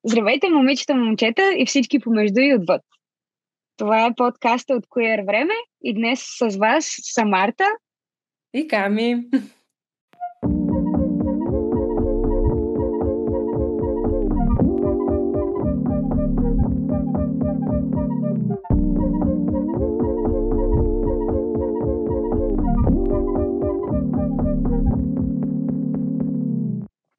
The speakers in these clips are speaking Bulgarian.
Здравейте, момичета, момчета и всички помежду и отвъд. Това е подкаста от Queer Време и днес с вас са Марта И Ками.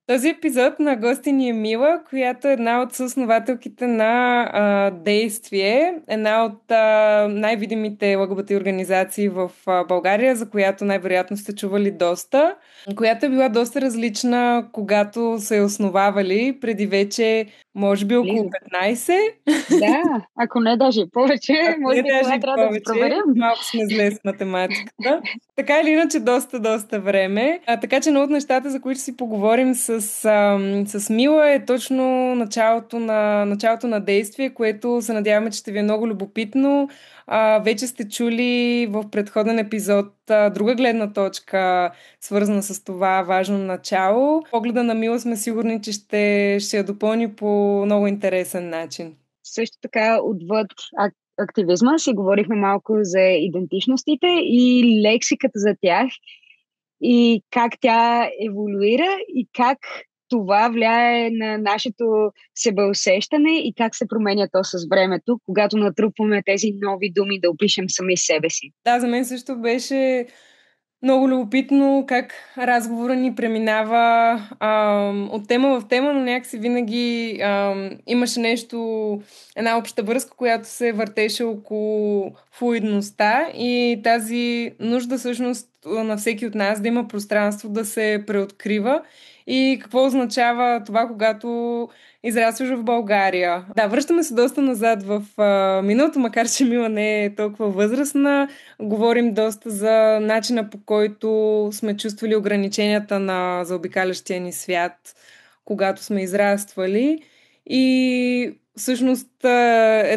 Този епизод на гости ни е Мила, която е една от съоснователките на Действие, една от най-видимите ЛГБТ организации в България, за която най-вероятно сте чували доста, която е била доста различна, когато са я основавали преди вече, може би около близо. 15. Да, ако не даже и повече, Ако може не би даже това и трябва да го повече, проверим. малко сме зле с математиката. Така или иначе, доста време. Така че едно от нещата, за които си поговорим с Мила е точно началото на действие, което се надяваме, че ще ви е много любопитно. Вече сте чули в предходен епизод друга гледна точка, свързана с това важно начало. Погледа на Мила сме сигурни, че ще я допълни по много интересен начин. Също така, отвъд активизма си говорихме малко за идентичностите и лексиката за тях и как тя еволюира и как това влияе на нашето себеусещане и как се променя то с времето, когато натрупваме тези нови думи да опишем сами себе си. Да, за мен също беше много любопитно как разговора ни преминава от тема в тема, но някакси винаги имаше една обща връзка, която се въртеше около флуидността и тази нужда всъщност на всеки от нас да има пространство да се преоткрива и какво означава това, когато израстваш в България. Да, връщаме се доста назад в миналото, макар че Мила не е толкова възрастна. Говорим доста за начина, по който сме чувствали ограниченията на заобикалящия ни свят, когато сме израствали. И всъщност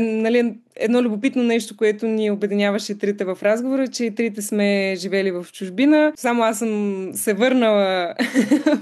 нали, едно любопитно нещо, което ни обединяваше трите в разговора, че и трите сме живели в чужбина. Само аз съм се върнала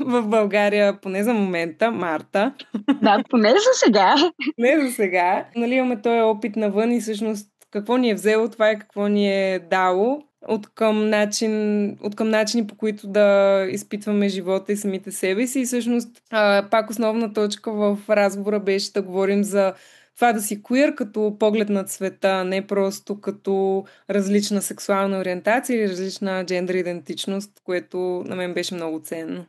в България, поне за момента, Марта. Да, поне за сега. Не за сега. Нали, имаме този опит навън и всъщност какво ни е взело, това е какво ни е дало от към начини, по които да изпитваме живота и самите себе си. И всъщност пак основна точка в разговора беше да говорим за това да си queer като поглед на света, не просто като различна сексуална ориентация или различна джендър идентичност, което на мен беше много ценно.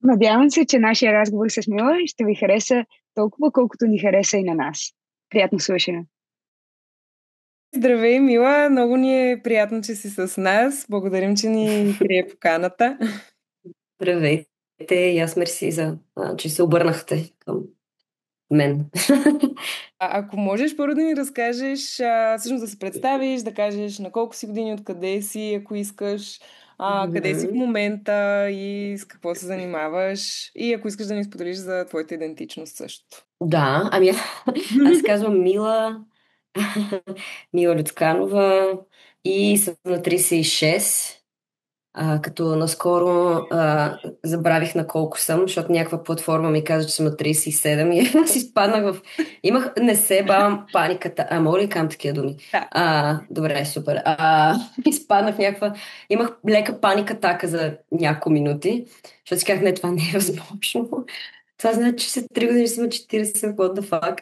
Надявам се, че нашия разговор с Мила ще ви хареса толкова, колкото ни хареса и на нас. Приятно слушане! Здравей, Мила! Много ни е приятно, че си с нас. Благодарим, че ни прие поканата. Здравейте и аз мерси че се обърнахте към мен. Ако можеш първо да ни разкажеш, всъщност да се представиш, да кажеш на колко си години, откъде си, ако искаш, къде си в момента и с какво се занимаваш и ако искаш да ни споделиш за твоята идентичност също. Да, ами аз казвам Мила, Мила Люцканова и съм на 36. Като наскоро забравих на колко съм, защото някаква платформа ми каза, че съм на 37 и аз изпаднах в... Не се бавам паниката. Мога ли кам такива думи? Да. Добре, супер. Изпаднах в някаква... Имах лека паника атака за няколко минути, защото си казах, не, това не е възможно. Това значи, че след 3 години ще съм на 40, what the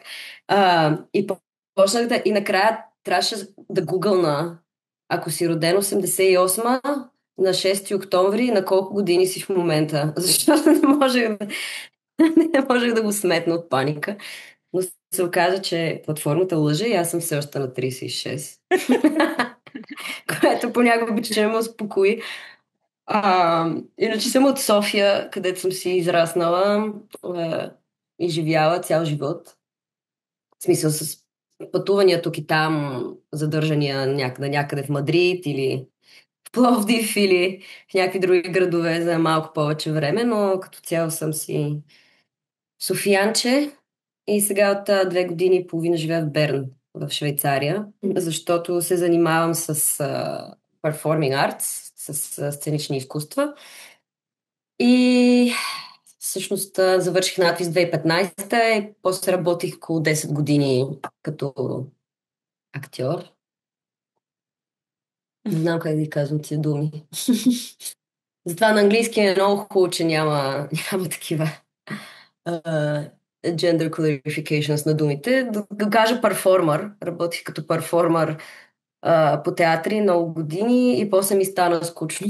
fuck. И почнах да... И накрая трябваше да гугълна, ако си роден 88 на 6 октомври, на колко години си в момента? Защото не можех да го сметна от паника. Но се оказа, че платформата лъже и аз съм все още на 36. Което понякога обича да ме успокои. Иначе съм от София, където съм си израснала и живяла цял живот. В смисъл с пътувания тук и там, задържания някъде в Мадрид или Пловдив или в някакви други градове за малко повече време, но като цяло съм си софиянче и сега от 2 години и половина живея в Берн, в Швейцария, защото се занимавам с performing arts, с сценични изкуства и Всъщност завърших надвис 2015 и после работих около 10 години като актьор. Не знам как да ви казвам тия думи. Затова на английски е много хубаво, че няма такива gender clarifications на думите. Да кажа перформър. Работих като перформър по театри много години и после ми стана скучно.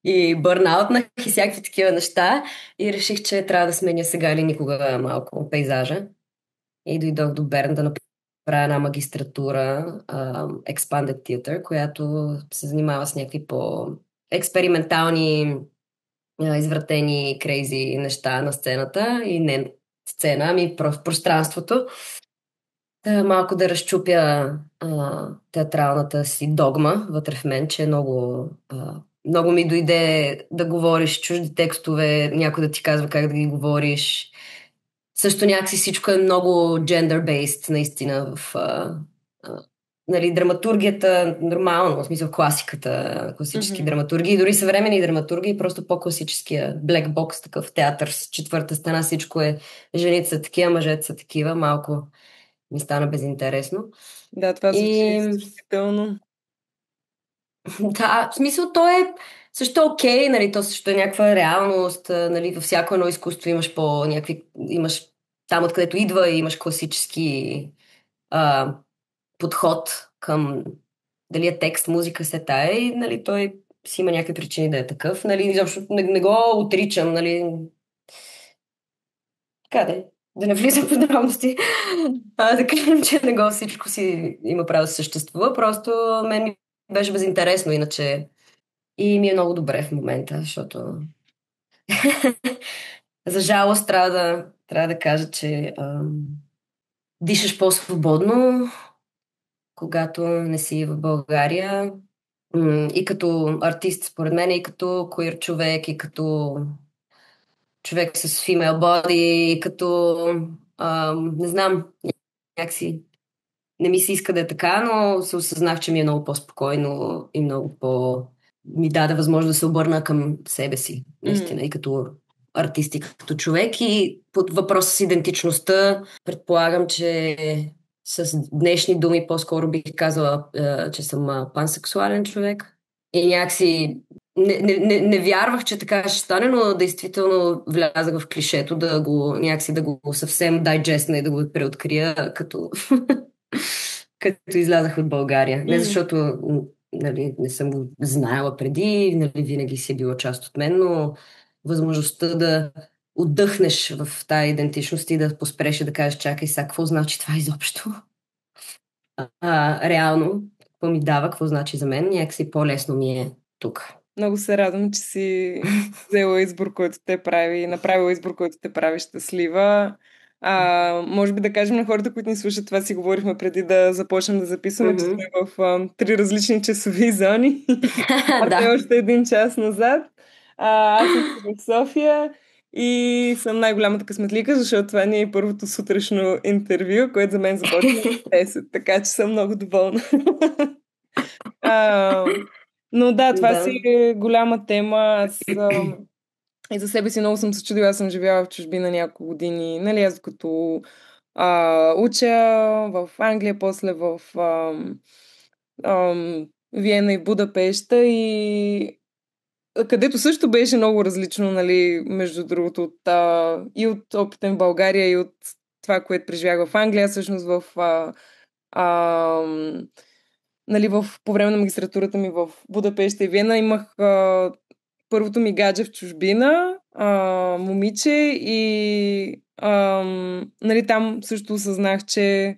И бърнаутнах и всякакви такива неща. И реших, че трябва да сменя сега или никога малко пейзажа. И дойдох до Берн да направя една магистратура Expanded Theatre, която се занимава с някакви по-експериментални, извратени, крейзи неща на сцената. И не сцена, ами пространството. Малко да разчупя театралната си догма вътре в мен, че много ми дойде да говориш чужди текстове, някой да ти казва как да ги говориш. Също някакси всичко е много gender-based, наистина, нали, драматургията нормално, в смисъл класиката, класически драматурги, дори съвременни драматурги, просто по-класическия black box, такъв театър с четвърта стена, всичко е жените са такива, мъжете са такива, малко ми стана безинтересно. Да, това звучи изключително. Да, в смисъл то е също окей, нали, то също е някаква реалност, нали, във всяко едно изкуство имаш там откъдето идва и имаш класически подход към дали е текст, музика, се тая и, нали, той си има някакви причини да е такъв, нали, изобщо не го отричам, нали, да не влизам в подробности, да кажем, че не го всичко си има право да съществува, просто мен ми беше безинтересно, иначе и ми е много добре в момента, защото за жалост трябва да кажа, че дишаш по-свободно, когато не си в България. И като артист, според мен, и като queer човек, и като човек с female body, и като не знам, някакси не ми се иска да е така, но се осъзнах, че ми е много по-спокойно и много ми даде възможност да се обърна към себе си, наистина, и като артист, и като човек. И под въпроса с идентичността, предполагам, че с днешни думи по-скоро бих казала, че съм пансексуален човек. И някакси не вярвах, че така ще стане, но действително влязах в клишето някакси да го съвсем дайджестна и да го преоткрия, като излязах от България. Не защото нали, не съм го знаела преди, нали, винаги си е била част от мен, но възможността да отдъхнеш в тая идентичност и да поспреш и да кажеш, чакай сега, какво значи това изобщо? Реално, какво ми дава, какво значи за мен, някакси по-лесно ми е тук. Много се радвам, че си взела избор, който те прави, направила избор, който те прави щастлива. Може би да кажем на хората, които ни слушат, това си говорихме преди да започнем да записваме, че сме в 3 различни часови зони. Аз е още 1 час назад. Аз съм в София и съм най-голямата късметлика, защото това ни е първото сутрешно интервю, което за мен започва в 10, така че съм много доволна. Но да, това си е голяма тема. Аз и за себе си много съм се чудила. Аз съм живяла в чужбина няколко години. Нали, аз като уча в Англия, после в Виена и Будапеща, и където също беше много различно, нали, между другото, и от опита в България, и от това, което преживях в Англия, всъщност нали, по време на магистратурата ми в Будапеща и Виена имах първото ми гадже в чужбина, момиче, и нали, там също осъзнах, че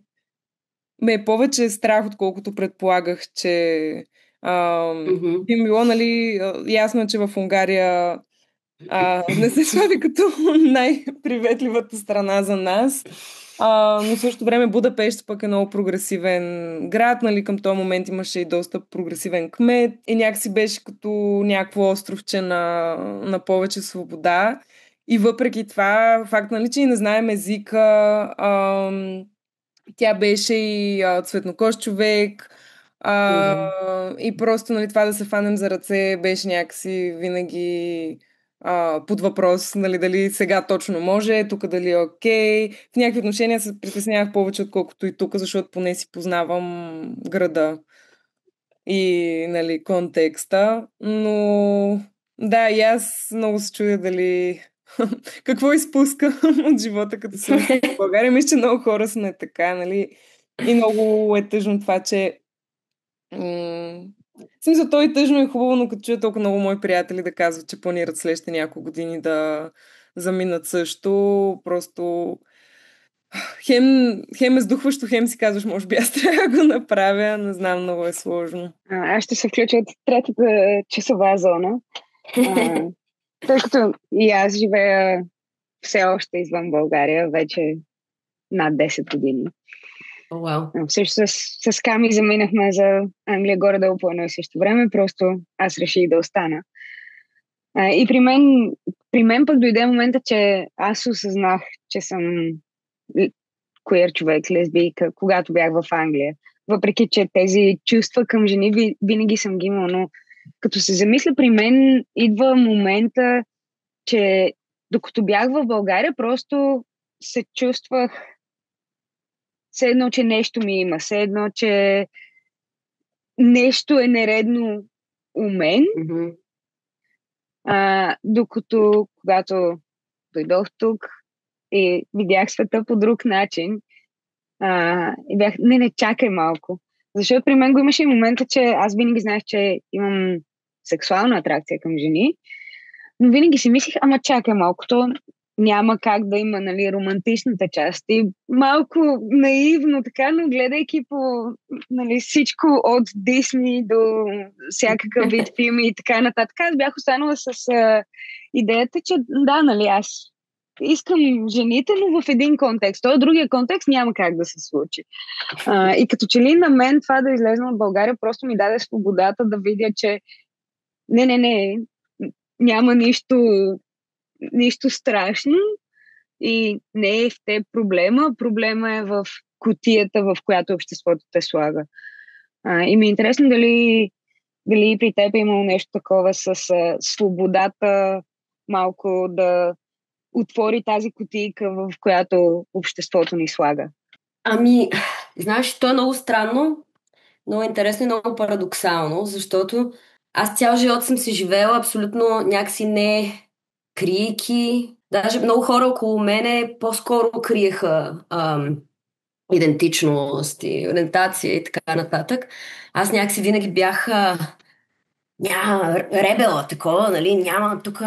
ме е повече страх, отколкото предполагах, че би било, нали, ясно е, че в Унгария не се слави като най-приветливата страна за нас. Но в същото време Будапеща пък е много прогресивен град, нали, към този момент имаше и доста прогресивен кмет и някакси беше като някакво островче на повече свобода. И въпреки това, факт, нали, че и не знаем езика, тя беше и цветнокож човек, и просто, нали, това да се фанем за ръце беше някакси винаги под въпрос, нали, дали сега точно може, тук дали е окей. В някакви отношения се притеснявах повече, отколкото и тук, защото поне си познавам града и, нали, контекста. Но да, и аз много се чудя дали какво изпуска от живота, като се връщам в България. Мисля, че много хора сме така, нали? И много е тъжно това, че в смисъл, то е тъжно и хубаво, но като чуя толкова много мои приятели да казват, че планират следващите няколко години да заминат също, просто хем е сдухващо, хем си казваш, може би аз трябва да го направя, не знам, много е сложно. Аз ще се включа от третата часова зона, тъй като и аз живея все още извън България, вече над 10 години. Wow. Също с Ками заминахме за Англия горе-долу по едно и също време, просто аз реших да остана. И при мен пък дойде момента, че аз осъзнах, че съм queer човек, лесбийка, когато бях в Англия. Въпреки, че тези чувства към жени винаги съм ги имала, но като се замисля, при мен идва момента, че докато бях в България, просто се чувствах все едно, че нещо ми има, все едно, че нещо е нередно у мен. Mm-hmm. Докато когато дойдох тук и видях света по друг начин, и бях, не, чакай малко. Защото при мен го имаше и момента, че аз винаги знаех, че имам сексуална атракция към жени, но винаги си мислих, ама чакай малко, то няма как да има, нали, романтичната част. И малко наивно така, но гледайки по, нали, всичко от Дисни до всякакъв вид филми и така нататък, аз бях останала с идеята, че да, нали, аз искам жените, но в един контекст. Той другия контекст няма как да се случи. И като че ли на мен това да излезна от България просто ми даде свободата да видя, че не, няма нищо страшно и не е в те проблема. Проблема е в кутията, в която обществото те слага. И ми е интересно дали при теб е имало нещо такова с свободата малко да отвори тази кутийка, в която обществото ни слага. Ами, знаеш, то е много странно, много интересно и много парадоксално, защото аз цял живот съм си живела абсолютно някакси не криейки. Даже много хора около мене по-скоро криеха идентичност и ориентация и така нататък. Аз някакси винаги бях ребела такова, нали, няма тук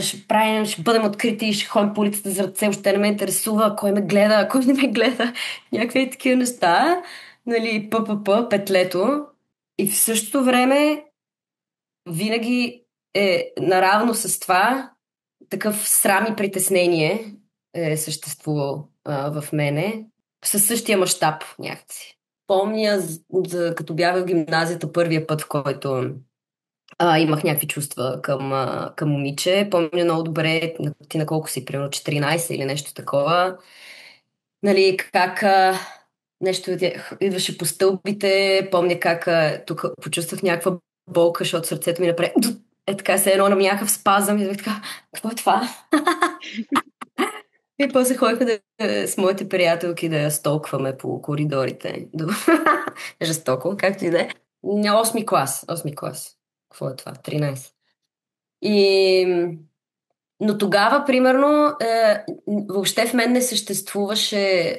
ще правим, ще бъдем открити, ще ходим по улицата за ръце, още не ме интересува кой ме гледа, кой не ме гледа, някакви такива неща, нали, петлето. И в същото време винаги е наравно с това такъв срам и притеснение е съществувал в мене със същия мащаб някакси. Помня, като бях в гимназията първия път, в който имах някакви чувства към момиче. Помня много добре, ти на колко си, примерно 14 или нещо такова. Нали, как нещо идваше по стълбите, помня как тук почувствах някаква болка, защото сърцето ми направи така се едно на някакъв спазъм и така, какво е това? И после ходихме с моите приятелки да я столкваме по коридорите. Жестоко, както и да е. 8 клас. Какво е това? 13. Но тогава, примерно, въобще в мен не съществуваше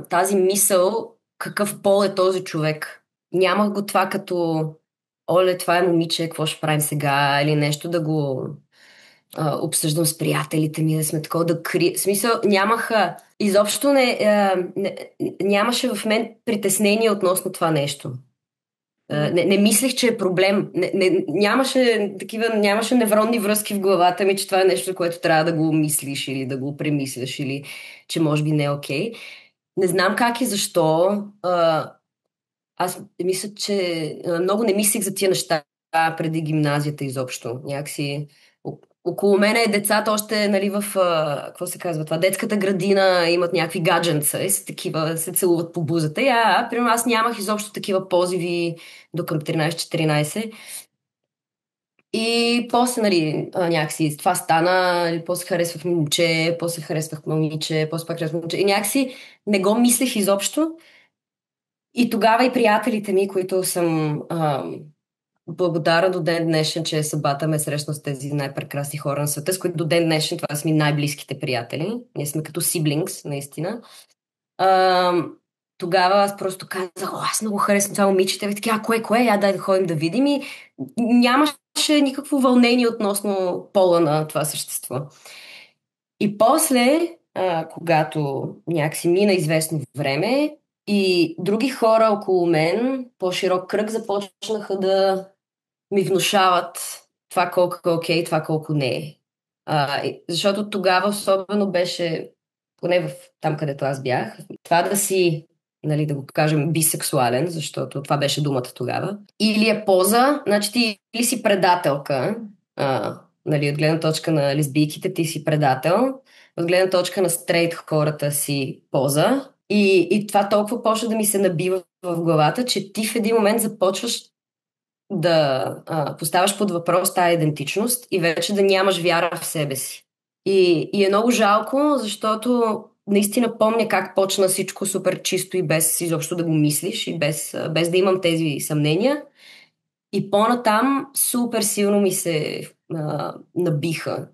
тази мисъл какъв пол е този човек. Нямах го това като оле, това е момиче, какво ще правим сега или нещо да го обсъждам с приятелите ми, да сме такова да крия. В смисъл, изобщо нямаше в мен притеснение относно това нещо. Не мислех, че е проблем. Нямаше невронни връзки в главата ми, че това е нещо, за което трябва да го мислиш или да го премисляш или че може би не е окей. Не знам как и защо. Аз мисля, че много не мислих за тия неща преди гимназията изобщо. Някакси около мене децата още, нали, в какво се казва това, детската градина имат някакви гадженца и такива се целуват по бузата. Примерно аз нямах изобщо такива позиви до към 13-14. И после, нали, някакси това стана, нали, после харесвах момче, после харесвах момиче, после пак харесвах момче. И някакси не го мислех изобщо. И тогава и приятелите ми, които съм благодарна до ден днешен, че съдбата ме срещна с тези най-прекрасни хора на света, с които до ден днешен това са ми най-близките приятели. Ние сме като siblings, наистина. А, Тогава аз просто казах, аз много харесвам това момиче. Те бе така, кое, я дай да ходим да видим. И нямаше никакво вълнение относно пола на това същество. И после, когато някакси мина известно време и други хора около мен, по-широк кръг, започнаха да ми внушават това колко е окей, това колко не е. Защото тогава особено беше, поне там където аз бях, това да си, нали, да го кажем, бисексуален, защото това беше думата тогава, или е поза, значи ти или си предателка, нали, от гледна точка на лесбийките ти си предател, от гледна точка на стрейт хората си поза. И това толкова почна да ми се набива в главата, че ти в един момент започваш да поставяш под въпрос тая идентичност и вече да нямаш вяра в себе си. И е много жалко, защото наистина помня как почна всичко супер чисто и без изобщо да го мислиш и без да имам тези съмнения. И по-натам супер силно ми се набиха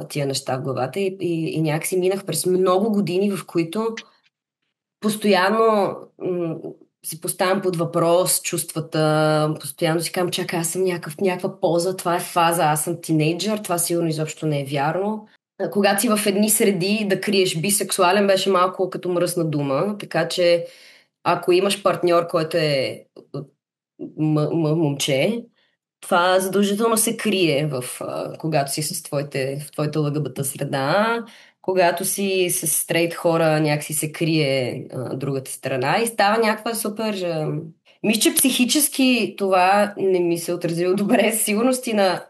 тия неща в главата и някакси минах през много години, в които постоянно си поставям под въпрос чувствата, постоянно си казвам, чакай, аз съм някаква поза, това е фаза, аз съм тинейджър, това сигурно изобщо не е вярно. Когато си в едни среди да криеш бисексуален, беше малко като мръсна дума, така че ако имаш партньор, който е момче, това задължително се крие когато си в твоята ЛГБТ среда, когато си с стрейт хора, някакси се крие другата страна и става някаква супер... Мисля, че психически това не ми се отразило добре, със сигурност и на...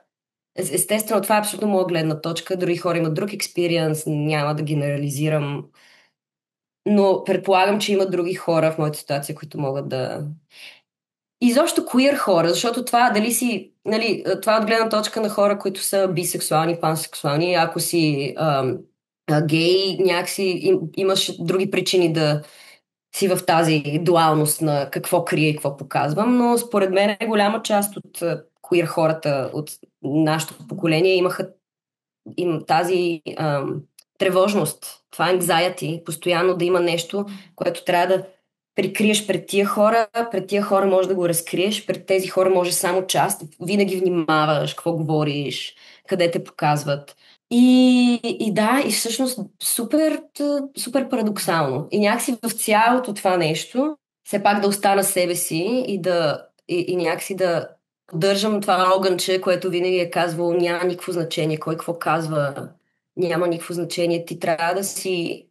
Естествено, това е абсолютно моя гледна точка. Други хора имат друг експириенс, няма да генерализирам. Но предполагам, че има други хора в моята ситуация, които могат да... Изобщо queer хора, защото това дали си, нали, това от гледна точка на хора, които са бисексуални, пансексуални, ако си гей, някакси имаш други причини да си в тази дуалност на какво крие и какво показвам, но според мен голяма част от queer хората от нашето поколение имаха тази тревожност, това anxiety, постоянно да има нещо, което трябва да прикриеш пред тия хора може да го разкриеш, пред тези хора може само част, винаги внимаваш какво говориш, къде те показват. И да, и всъщност супер парадоксално. И някакси в цялото това нещо, все пак да остана себе си и някакси да поддържам това огънче, което винаги е казвало, няма никакво значение, кой какво казва, няма никакво значение. Ти трябва да си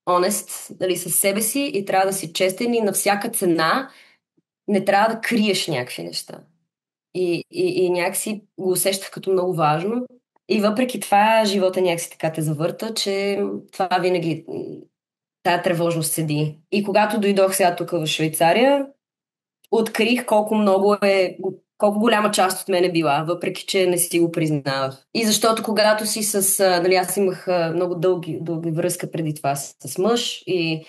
honest, нали, със себе си и трябва да си честен и на всяка цена не трябва да криеш някакви неща. И някакси го усещах като много важно. И въпреки това живота някакси така те завърта, че това винаги тая тревожност седи. И когато дойдох сега тук в Швейцария, открих колко голяма част от мен е била, въпреки че не си го признавах. И защото когато си нали, аз имах много дълги връзка преди това с мъж и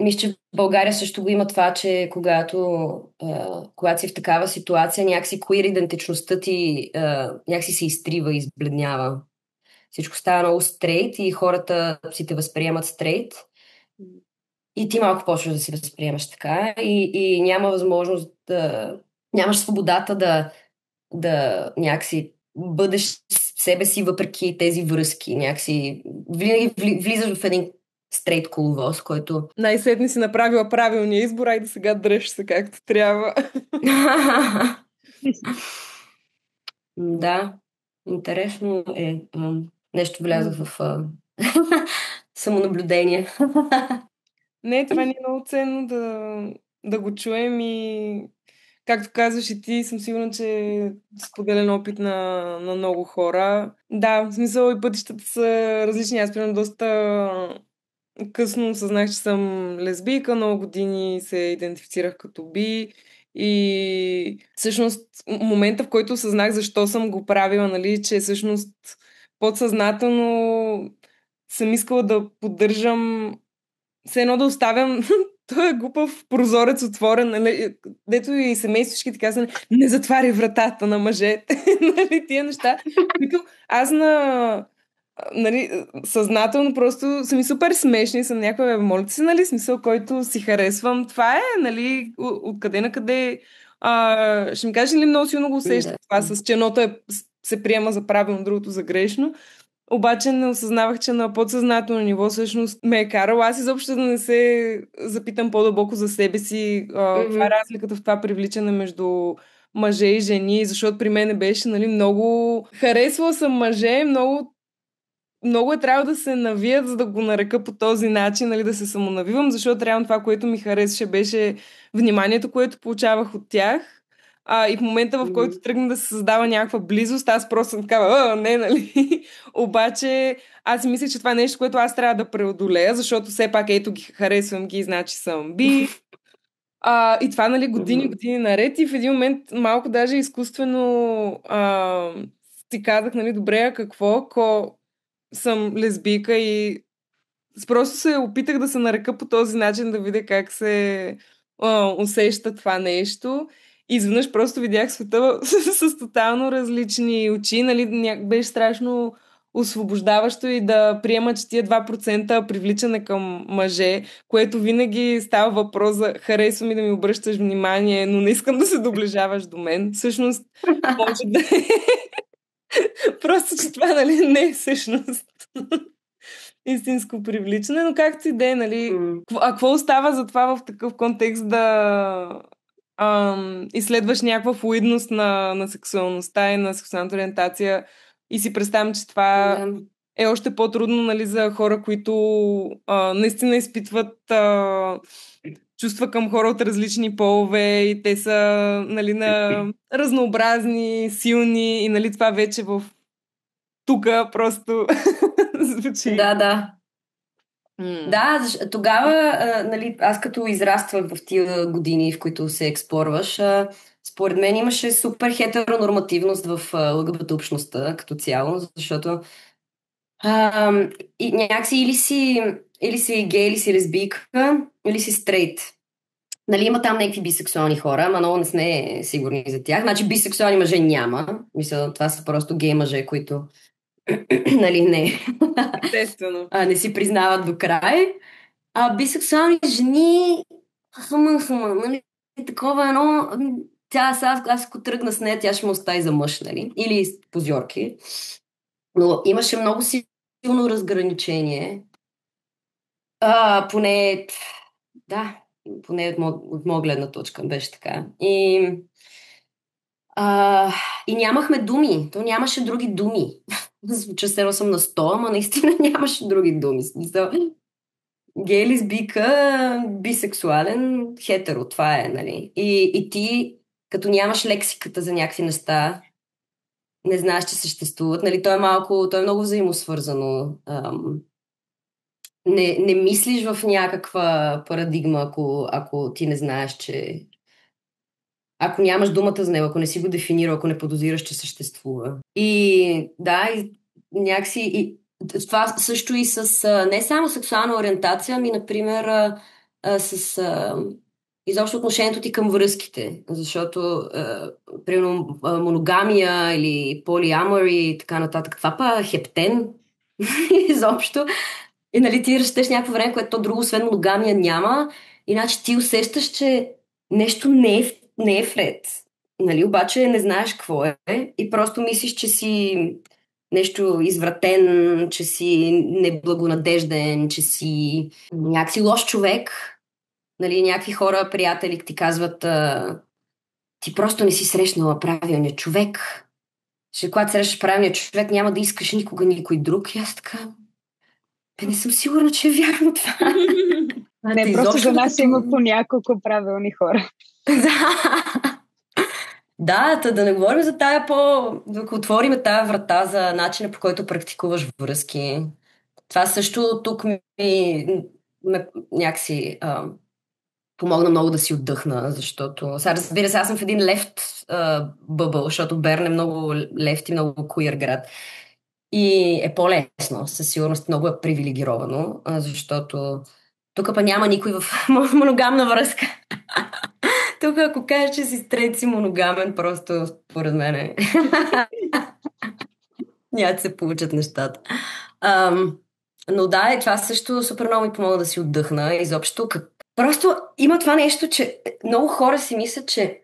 мисля, че в България също го има това, че когато си в такава ситуация, някакси queer идентичността ти някакси се изтрива, избледнява. Всичко става много стрейт и хората си те възприемат стрейт. И ти малко почваш да си възприемаш така и няма възможност нямаш свободата да някакси бъдеш себе си въпреки тези връзки. Някакси винаги влизаш в един стрейт коловоз, който... Най-сетне си направила правилния избор, айде сега дръж се както трябва. Да, интересно е. Нещо влязах в самонаблюдение. Не, това ни е много ценно да го чуем и както казваш и ти, съм сигурна, че е споделен опит на много хора. Да, в смисъл и пътищата са различни. Аз примерно доста късно осъзнах, че съм лесбийка, много години се идентифицирах като би И всъщност момента, в който осъзнах защо съм го правила, нали, че всъщност подсъзнателно съм искала да поддържам, все едно да оставям той е глупав прозорец отворен, нали, дето и семейство всички така са, не затваря вратата на мъжете, нали, тия неща, които аз нали, съзнателно просто са ми супер смешни, съм някаква, молите се, нали, смисъл, който си харесвам. Това е, нали, откъде на къде. Ще ми кажеш ли много силно го усеща това с че едното се приема за правилно, другото за грешно. Обаче не осъзнавах, че на подсъзнателно ниво всъщност ме е карало. Аз изобщо да не се запитам по-дълбоко за себе си. Каква е разликата в това привличане между мъже и жени, защото при мен беше, нали, много... Харесвала съм мъже, много е трябвало да се навият, за да го нарека по този начин, нали, да се самонавивам, защото реално това, което ми харесваше, беше вниманието, което получавах от тях. И в момента, в който тръгна да се създава някаква близост, аз просто съм такава, не, нали? Обаче, аз си мисля, че това е нещо, което аз трябва да преодолея, защото все пак, ето ги харесвам ги, значи съм би. И това, нали, години наред и в един момент малко даже изкуствено си казах, нали, добре, а какво, ако съм лесбийка и просто се опитах да се нарека по този начин, да видя как се усеща това нещо. И изведнъж просто видях света с тотално различни очи. Нали, беше страшно освобождаващо и да приема, че тия 2% привличане към мъже, което винаги става въпрос за харесвам и да ми обръщаш внимание, но не искам да се доближаваш до мен. Всъщност, може да е просто, че това, нали, не е всъщност истинско привличане, но както и да е, нали, какво остава за това в такъв контекст да изследваш някаква флуидност на сексуалността и на сексуалната ориентация и си представям, че това е още по-трудно, нали, за хора, които наистина изпитват чувства към хора от различни полове и те са, нали, на разнообразни, силни и, нали, това вече в тука просто звучи. Да. Да, тогава, нали, аз като израствах в тия години, в които се експлорваш, според мен имаше супер хетеронормативност в ЛГБТ общността като цяло, защото и някакси или си гей, или си лесбийка, или си стрейт. Нали, има там някакви бисексуални хора, ама много не сме сигурни за тях. Значи бисексуални мъже няма. Мисля, това са просто гей мъже, които нали, не. Естествено. Не си признават до край. Бисексуални жени нали, такова едно... Аз ако тръгна с нея, тя ще ме остави за мъж, нали? Или позорки. Но имаше много силно разграничение. Поне от моя гледна точка беше така. И нямахме думи. То нямаше други думи. Звуча се съм на 100, ама наистина нямаше други думи. Гей, лесбийка, бисексуален, хетеро, това е, нали? И ти, като нямаш лексиката за някакви неща, не знаеш, че съществуват, нали? То е много взаимосвързано. Не мислиш в някаква парадигма, ако ти не знаеш, че... Ако нямаш думата за него, ако не си го дефинирал, ако не подозираш, че съществува. И някакси... Това също и с не само сексуална ориентация, ами, например, с изобщо отношението ти към връзките. Защото, примерно, моногамия или полиамори и така нататък. Това па хептен изобщо. И, нали, ти растеш някакво време, което друго, освен моногамия, няма. Иначе ти усещаш, че нещо не е вред. Нали, обаче не знаеш какво е и просто мислиш, че си нещо извратен, че си неблагонадежден, че си някакси лош човек. Нали, някакви хора, приятели ти казват ти просто не си срещнала правилния човек. Че когато срещаш правилния човек, няма да искаш никога никой друг. И аз така... не съм сигурна, че е вярно това. Не, просто за нас има по няколко правилни хора. Да, не говорим за тая да отворим тая врата за начина, по който практикуваш връзки. Това също тук ме някакси помогна много да си отдъхна, защото сега разбира се, аз съм в един лефт бъбъл, защото Берн е много лефт и много queer град. И е по-лесно, със сигурност много е привилегировано, защото тук па няма никой в моногамна връзка. Тук ако кажеш, че си стрейт си моногамен, просто според мен няма да се получат нещата. Но да, това също супер много ми помогна да си отдъхна. Изобщо, просто има това нещо, че много хора си мислят, че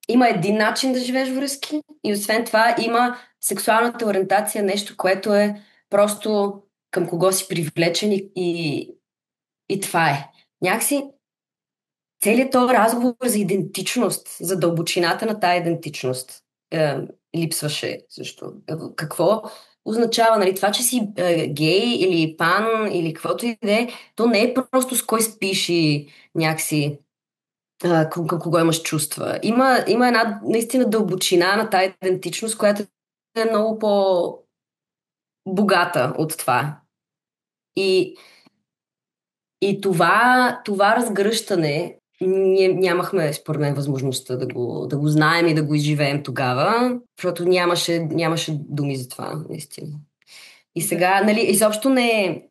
има един начин да живееш връзки и освен това има сексуалната ориентация, нещо, което е просто към кого си привлечен и това е. Някакси целият този разговор за идентичност, за дълбочината на тая идентичност липсваше също. Какво означава, нали, това, че си гей или пан или каквото и да е, то не е просто с кой спиш и някакси към кого имаш чувства. Има една наистина дълбочина на тая идентичност, която е много по-богата от това. И това разгръщане ние нямахме, според мен, възможността да го знаем и да го изживеем тогава, защото нямаше думи за това, наистина. И сега, нали, изобщо не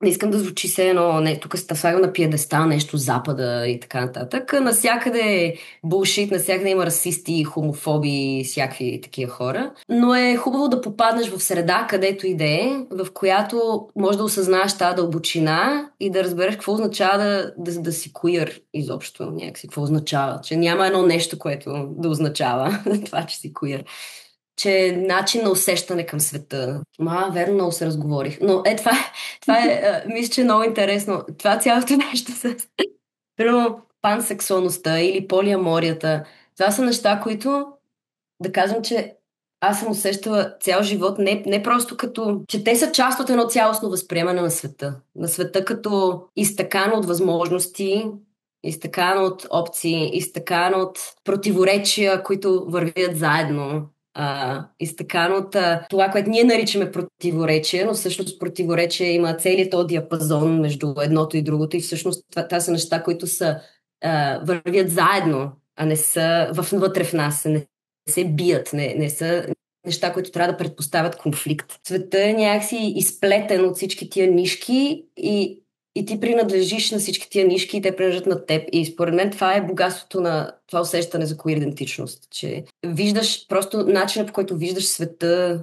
искам да звучи се едно, не, тук се слагам на пиедестал нещо Запада и така нататък. Насякъде е булшит, насякъде има расисти, хомофоби и всякакви такива хора. Но е хубаво да попаднеш в среда, където и да е, в която може да осъзнаеш тази дълбочина и да разбереш какво означава да си queer изобщо. Някакси какво означава. Че няма едно нещо, което да означава това, че си queer. Че е начин на усещане към света. Верно, много се разговорих. Но това е мисля, че е много интересно. Това цялото нещо с примерно пансексуалността или полиаморията. Това са неща, които да кажем, че аз съм усещала цял живот, не просто като, че те са част от едно цялостно възприемане на света. На света като изтъкан от възможности, изтъкан от опции, изтъкан от противоречия, които вървят заедно. Изтъкан от това, което ние наричаме противоречие, но всъщност противоречие има целият този диапазон между едното и другото и всъщност това са неща, които вървят заедно, а не са вътре в нас, не се бият, не са неща, които трябва да предпоставят конфликт. Светът е някакси изплетен от всички тия нишки и ти принадлежиш на всички тия нишки и те принадлежат на теб. И според мен това е богатството на това усещане за queer идентичност. Че виждаш просто начинът, по който виждаш света,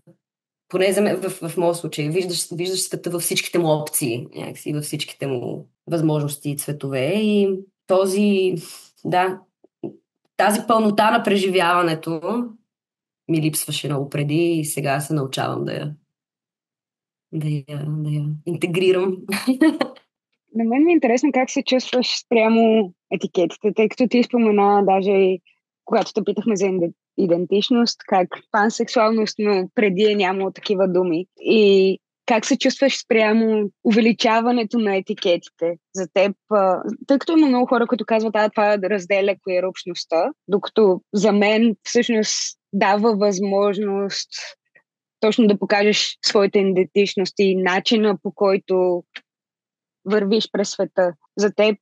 поне за мен в моят случай, виждаш света във всичките му опции, някакси във всичките му възможности и цветове. И тази пълнота на преживяването ми липсваше много преди и сега се научавам да я интегрирам. На мен ми е интересно как се чувстваш спрямо етикетите, тъй като ти спомена даже когато те питахме за идентичност, как пансексуалност, но преди е нямало такива думи. И как се чувстваш спрямо увеличаването на етикетите за теб, тъй като има много хора, които казват, това разделя queer общността, докато за мен всъщност дава възможност точно да покажеш своите идентичности и начина, по който вървиш през света. За теб,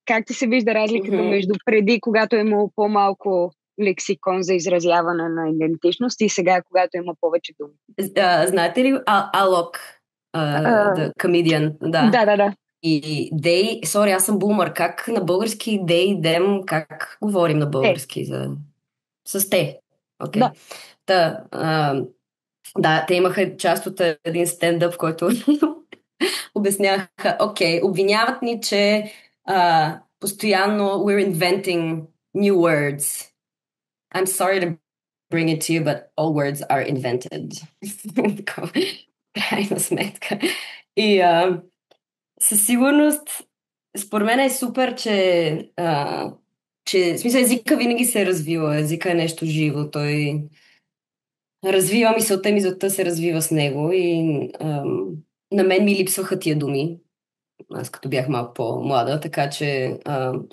как ти се вижда разликата между преди, когато е имало по-малко лексикон за изразяване на идентичност и сега, когато има повече думи? Знаете ли Алок, the comedian? Да. И аз съм бумър. Как на български дем, как говорим на български? С те. Okay. Да. Те имаха част от един стендъп, в който обясняха, обвиняват ни, че постоянно we're inventing new words. I'm sorry to bring it to you, but all words are invented. Крайна сметка. И със сигурност, според мен е супер, че в смисъл езика винаги се е развива. Езика е нещо живо. Той развива мисълта и мисълта се развива с него и на мен ми липсваха тия думи. Аз като бях малко по-млада, така че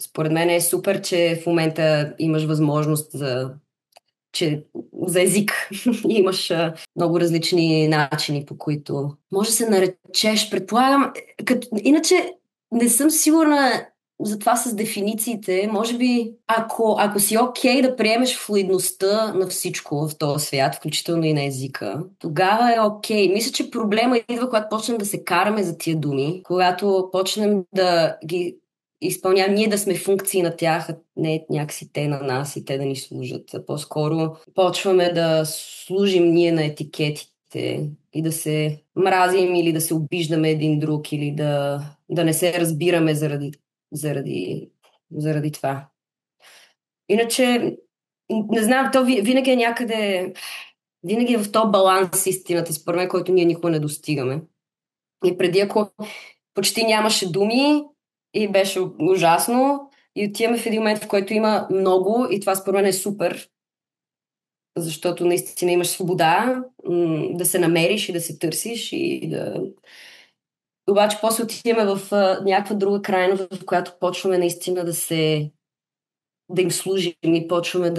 според мен е супер, че в момента имаш възможност за език. Имаш много различни начини, по които може да се наречеш. Предполагам, иначе не съм сигурна затова с дефинициите, може би, ако си окей да приемеш флуидността на всичко в този свят, включително и на езика, тогава е окей. Мисля, че проблема идва, когато почнем да се караме за тия думи, когато почнем да ги изпълняваме, ние да сме функции на тях, а не някакси те на нас и те да ни служат. По-скоро почваме да служим ние на етикетите и да се мразим или да се обиждаме един друг или да не се разбираме заради това. Иначе, не знам, то винаги е някъде, винаги е в този баланс истината, според мен, който ние никога не достигаме. И преди, ако почти нямаше думи и беше ужасно, и отиваме в един момент, в който има много, и това според мен е супер, защото наистина имаш свобода да се намериш и да се търсиш и да... Обаче после отиваме в някаква друга крайност, в която почваме наистина да им служим и почваме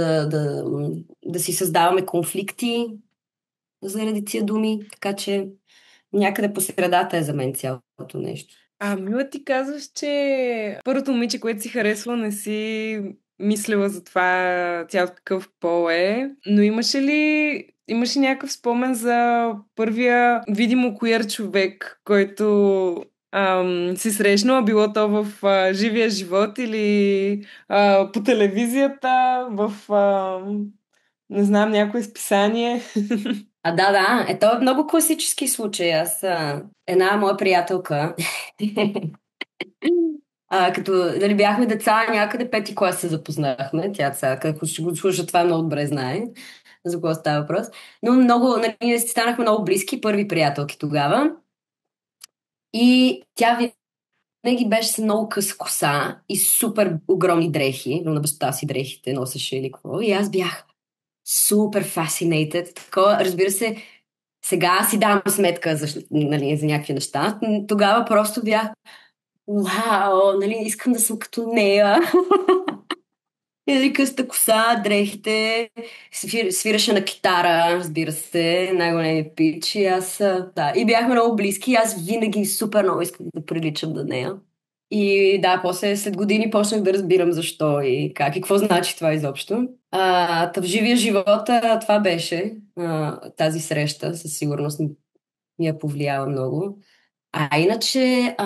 да си създаваме конфликти заради тия думи, така че някъде по средата е за мен цялото нещо. Мила, ти казваш, че първото момиче, което си харесва, не си мислила за това цялото какъв пол е, но имаш ли някакъв спомен за първия видимо queer човек, който си срещнала, било то в живия живот или по телевизията, в не знам, някое списание? Да. Ето е много класически случай. Една моя приятелка, като дали бяхме деца, някъде пети клас се запознахме. Тя сега, ако ще го слуша, това много добре знае за какво става въпрос. Но ние станахме много близки, първи приятелки тогава. И тя винаги беше с много къса коса и супер огромни дрехи, но на баща си дрехите носеше или какво. И аз бях супер fascinated. Такова, разбира се, сега си давам сметка за някакви неща. Тогава просто бях вау, искам да съм като нея. И къста коса, дрехите, свираше на китара, разбира се, най-големият пич. И и бяхме много близки. И аз винаги супер много искам да приличам на нея. И после след години почнах да разбирам защо и как и какво значи това изобщо. В живия живот това беше. Тази среща със сигурност ми я повлиява много. Иначе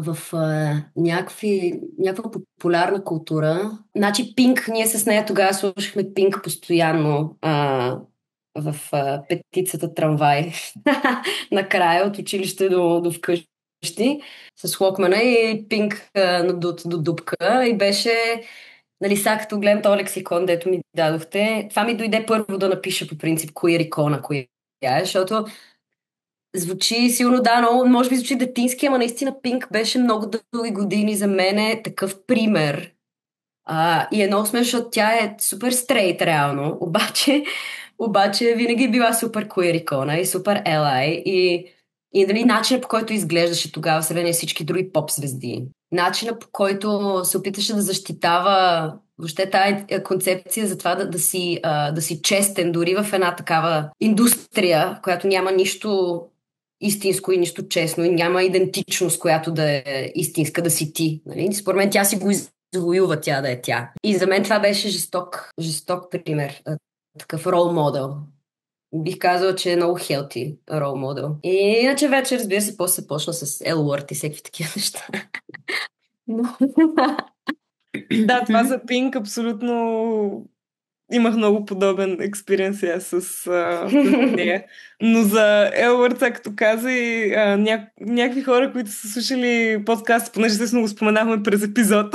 в някаква популярна култура, значи Пинк, ние с нея тогава слушахме Пинк постоянно в петицата трамвай накрая от училище до вкъщи с Локмана и Пинк до дупка и беше сега като гледам този лексикон, дето ми дадохте, това ми дойде първо да напиша по принцип queer икона, коя е, защото звучи сигурно, но може би звучи детински, ама наистина Пинк беше много дълги години за мен такъв пример. И много смешно, защото тя е супер стрейт реално, обаче винаги е била супер queer икона и супер ally и дали начинът, по който изглеждаше тогава в сравнение с всички други поп-звезди. Начинът, по който се опиташе да защитава въобще тая концепция за това да си честен дори в една такава индустрия, която няма нищо истинско и нищо честно и няма идентичност, която да е истинска, да си ти. Нали? Според мен тя си го извоюва тя да е тя. И за мен това беше жесток пример. Такъв рол модел. Бих казала, че е много хелти рол модел. И иначе вече, разбира се, после се почна с L Word и всеки такива неща. Да, това за Пинк абсолютно имах много подобен експириенс с нея. Но за Елвард, като каза и някакви хора, които са слушали подкаст, понеже естествено го споменахме през епизод.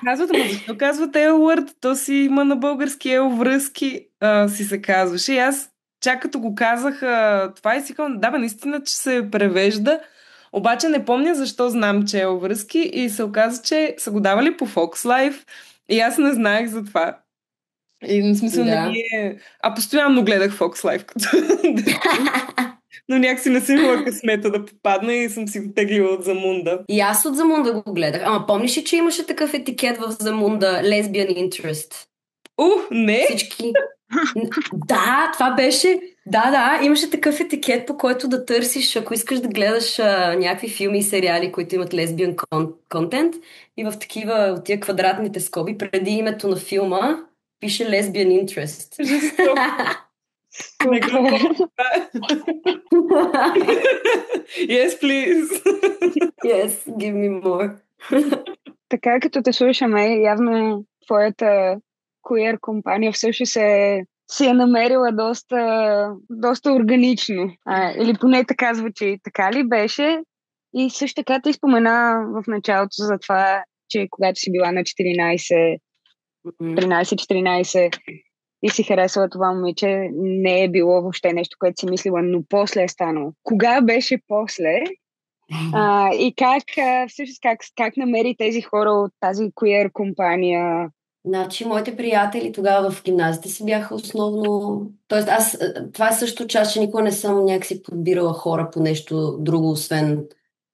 Казват, защо казват Елвард? То си има на български елвръзки, си се казваше. И аз чак като го казах това и си казвам, да, наистина, че се превежда. Обаче не помня защо знам, че е елвръзки и се оказа, че са го давали по Fox Life. И аз не знаех за това. И в смисъл постоянно гледах Fox Life. Но някакси не съм имала късмета да попадна и съм си го теглила от Замунда. И аз от Замунда го гледах. Ама помниш ли, че имаше такъв етикет в Замунда? Lesbian interest. Не! Да, това беше. Да, имаше такъв етикет, по който да търсиш, ако искаш да гледаш някакви филми и сериали, които имат лесбиян контент. И в такива, от тия квадратните скоби, преди името на филма, пише Lesbian Interest. Жестоко. Не го помня. Yes, please. Yes, give me more. Така като те слушаме, явно твоята queer компания всъщност си е намерила доста органично. Или поне така звучи. Така ли беше? И също така ти спомена в началото за това, че когато си била на 14, 13-14 и си харесала това момиче, не е било въобще нещо, което си мислила, но после е станало. Кога беше после? И всъщност как намери тези хора от тази queer компания? Значи, моите приятели тогава в гимназията си бяха основно... Тоест, това е също част, че никога не съм някакси подбирала хора по нещо друго, освен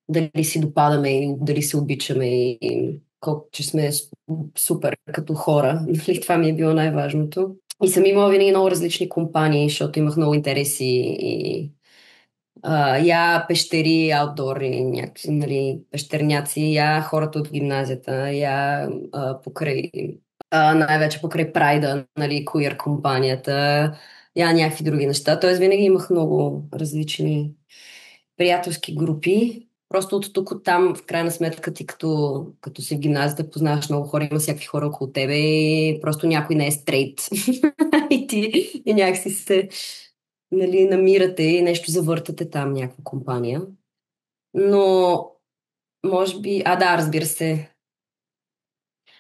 дали си допадаме и дали се обичаме и колко, че сме супер като хора. Това ми е било най-важното. И съм имала винаги много различни компании, защото имах много интереси и я пещери, аутдори, някакви, нали, пещерняци, я хората от гимназията, я покрай най-вече покрай Прайда, нали, queer компанията, я някакви други неща. Тоест винаги имах много различни приятелски групи. Просто от тук, от там, в крайна сметка, ти като си в гимназията, познаваш много хора, има всякакви хора около тебе и просто някой не е стрейт. И ти и някакси се, нали, намирате и нещо завъртате там, някаква компания. Но, може би... да, разбира се.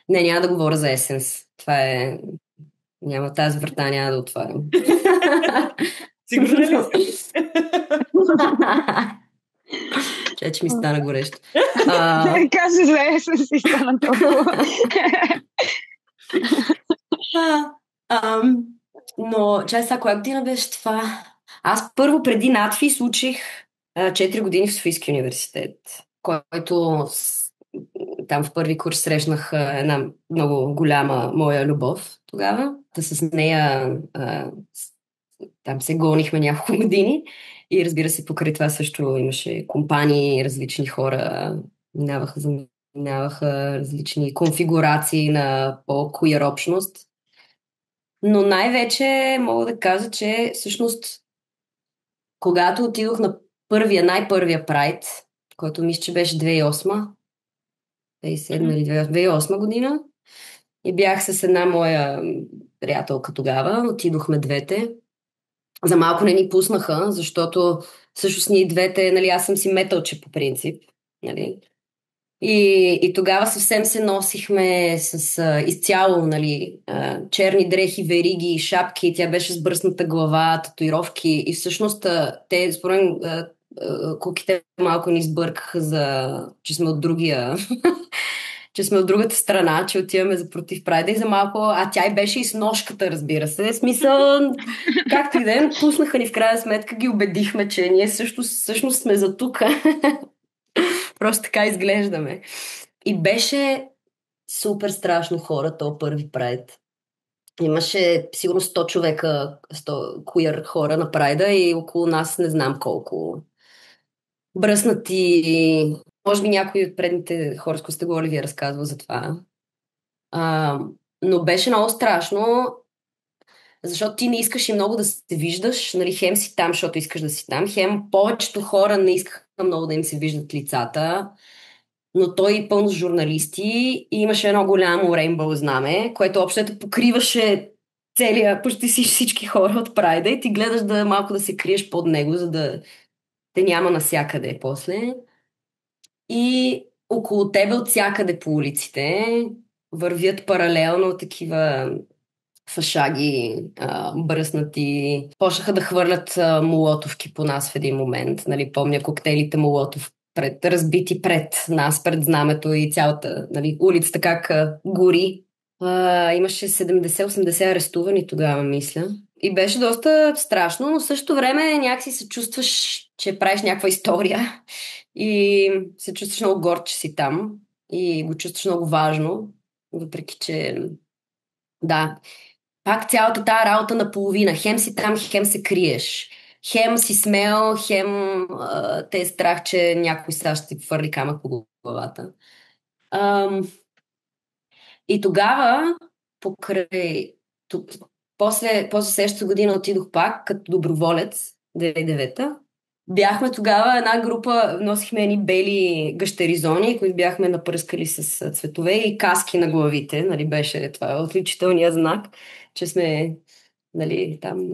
Не, няма да говоря за есенс. Това е... Няма тази врата, няма да отварям. Сигурна ли си? Че ми стана горещо. Каза за есен си стана толкова. Но, сега, коя година беше това? Аз първо преди надфис учих 4 години в Софийския университет, който там в първи курс срещнах една много голяма моя любов тогава. С нея там се гонихме няколко години и разбира се, покрай това също имаше компании, различни хора, минаваха различни конфигурации на по-куир общност. Но най-вече мога да кажа, че всъщност когато отидох на най-първия прайд, който мисля, че беше 2008, 2007 или 2008 година, и бях с една моя приятелка тогава, отидохме двете. За малко не ни пуснаха, защото всъщност ние двете, нали, аз съм си металче по принцип, нали. И тогава съвсем се носихме с изцяло, нали, черни дрехи, вериги, шапки, тя беше с бръсната глава, татуировки и всъщност те, според мен, куките малко ни сбъркаха, че сме от че сме от другата страна, че отиваме за против Прайда и за малко, тя и беше и с ножката, разбира се. Смисъл, както и да е, пуснаха ни в крайна сметка, ги убедихме, че ние всъщност сме за тук. Просто така изглеждаме. И беше супер страшно хора, то първи прайд. Имаше сигурно 100 човека, 100 queer хора на прайда и около нас не знам колко бръснати. Може би някой от предните хора, с които сте говорили, ви е разказвал за това. Но беше много страшно, защото ти не искаш и много да се виждаш, нали, хем си там, защото искаш да си там, хем повечето хора не искаха много да им се виждат лицата, но той пълно с журналисти и имаше едно голямо рейнбоу знаме, което общото покриваше почти всички хора от Прайда и ти гледаш малко да се криеш под него, за да те няма навсякъде после. И около тебе от всякъде по улиците вървят паралелно такива фашаги, бръснати. Почнаха да хвърлят молотовки по нас в един момент. Нали, помня коктейлите молотов разбити пред нас, пред знамето и цялата, нали, улицата как гори. Имаше 70-80 арестувани тогава, мисля. И беше доста страшно, но в същото време някакси се чувстваш, че правиш някаква история и се чувстваш много горд, че си там и го чувстваш много важно, въпреки че да, пак цялата тази работа наполовина. Хем си там, хем се криеш. Хем си смел, хем те е страх, че някой сега ще ти хвърли камък по главата. Ам, и тогава, покрай... После следващата година отидох пак като доброволец, 2009-та. Бяхме тогава една група, носихме едни бели гъщеризони, които бяхме напръскали с цветове и каски на главите. Нали, беше това отличителният знак, че сме нали, там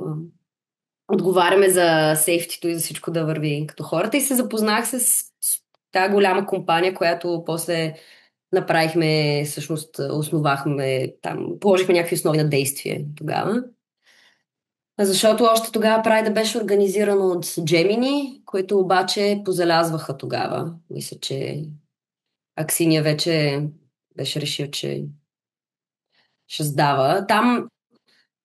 отговаряме за сейфтито и за всичко да върви като хората. И се запознах с тази голяма компания, която после направихме, всъщност основахме там, положихме някакви основи на действие тогава. Защото още тогава Прайда беше организирано от Gemini, които обаче позалязваха тогава. Мисля, че Аксиния вече беше решил, че ще сдава. Там,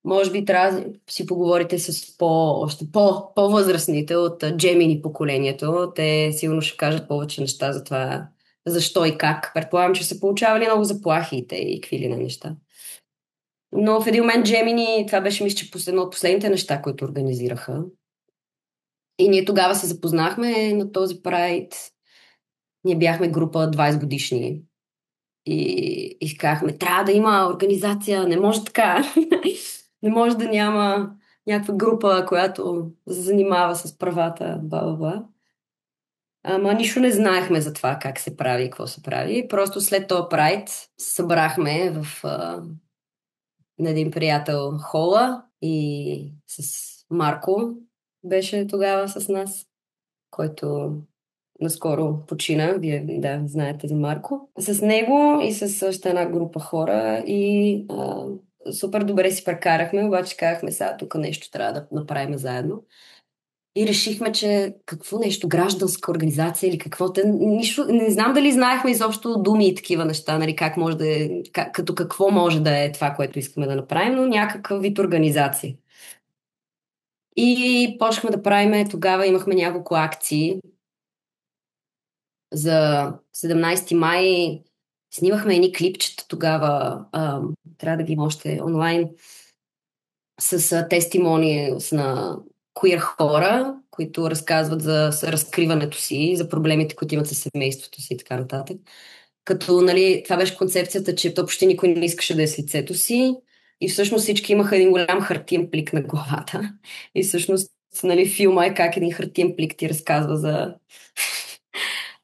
може би, трябва да си поговорите с още по-възрастните от Gemini поколението. Те сигурно ще кажат повече неща за това, защо и как. Предполагам, че са получавали много заплахи и какви ли на неща. Но в един момент Gemini, това беше мисля, че едно от последните неща, които организираха. И ние тогава се запознахме на този прайд. Ние бяхме група 20 годишни. И казахме, трябва да има организация, не може така. Не може да няма някаква група, която се занимава с правата, бла-бла-бла. Ама нищо не знаехме за това как се прави и какво се прави. Просто след този прайд събрахме на един приятел Хола и с Марко беше тогава с нас, който наскоро почина. Вие, да, знаете за Марко. С него и с още една група хора и супер добре си прекарахме, обаче казахме сега тук нещо трябва да направим заедно. И решихме, че какво нещо, гражданска организация или какво, нищо, не знам дали знаехме изобщо думи и такива неща, нали, как може да е, като какво може да е това, което искаме да направим, но някакъв вид организация. И почнахме да правим, тогава имахме няколко акции. За 17 май снимахме едни клипчета тогава, трябва да ги има още онлайн, с тестимони на queer хора, които разказват за разкриването си, за проблемите, които имат със семейството си и така нататък. Като, нали, това беше концепцията, че то почти никой не искаше да е с лицето си и всъщност всички имаха един голям хартиен плик на главата. И всъщност, нали, филма е как един хартиен плик ти разказва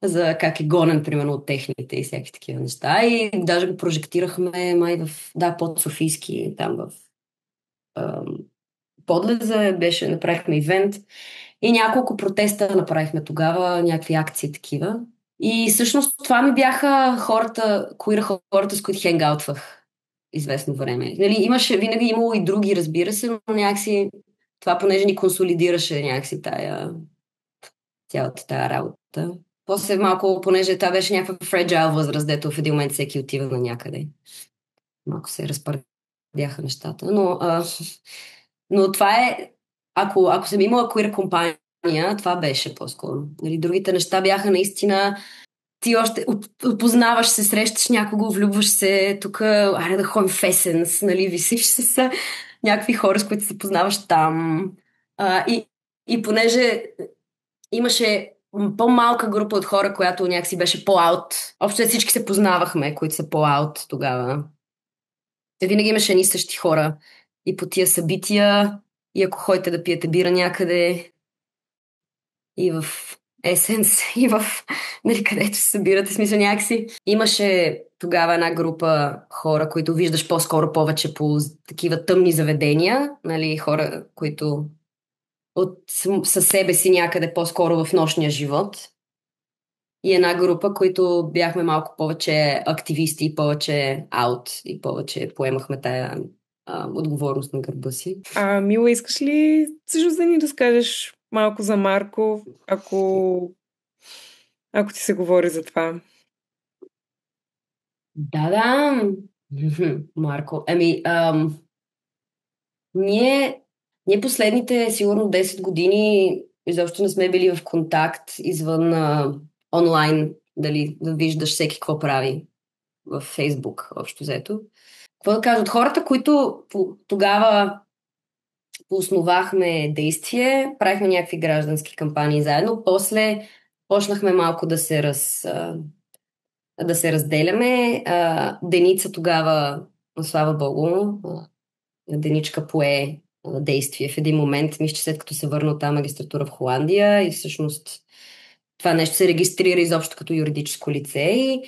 за как е гонен, примерно, от техните и всякакви такива неща. И даже го прожектирахме май под Софийски, там в Подлеза беше, направихме ивент и няколко протеста направихме тогава, някакви акции такива. И всъщност това ми бяха хората, с които хенгаутвах известно време. Нали, винаги имало и други, разбира се, но някакси това, понеже ни консолидираше някакси цялата тая работа. После малко, понеже това беше някаква fragile възраст, дето в един момент всеки отива на някъде. Малко се разпърдяха нещата, но това е, ако съм имала queer компания, това беше по-скоро. Нали, другите неща бяха наистина, ти още опознаваш се, срещаш някого, влюбваш се, тук, айде да ходим в Есенс, нали, висиш с някакви хора, с които се познаваш там. И понеже имаше по-малка група от хора, която някакси беше по-аут. Общо всички се познавахме, които са по-аут тогава. Винаги имаше едни същи хора и по тия събития, и ако ходите да пиете бира някъде, и в Есенс, и в, нали, където се събирате, смисъл някакси. Имаше тогава една група хора, които виждаш по-скоро повече по такива тъмни заведения, нали, хора, които със себе си някъде по-скоро в нощния живот. И една група, които бяхме малко повече активисти, повече аут и повече поемахме тая отговорност на гърба си. Мила, искаш ли също да ни разкажеш малко за Марко, ако ти се говори за това? Да. Марко. Ние последните сигурно 10 години изобщо не сме били в контакт извън онлайн, дали да виждаш всеки какво прави в Фейсбук, общо взето. какво да кажа, от хората, които тогава основахме действие, правихме някакви граждански кампании заедно, после почнахме малко да се разделяме. Деница тогава, слава Богу, Деничка пое действие в един момент, мисля, че след като се върна от тази магистратура в Холандия и всъщност това нещо се регистрира изобщо като юридическо лице и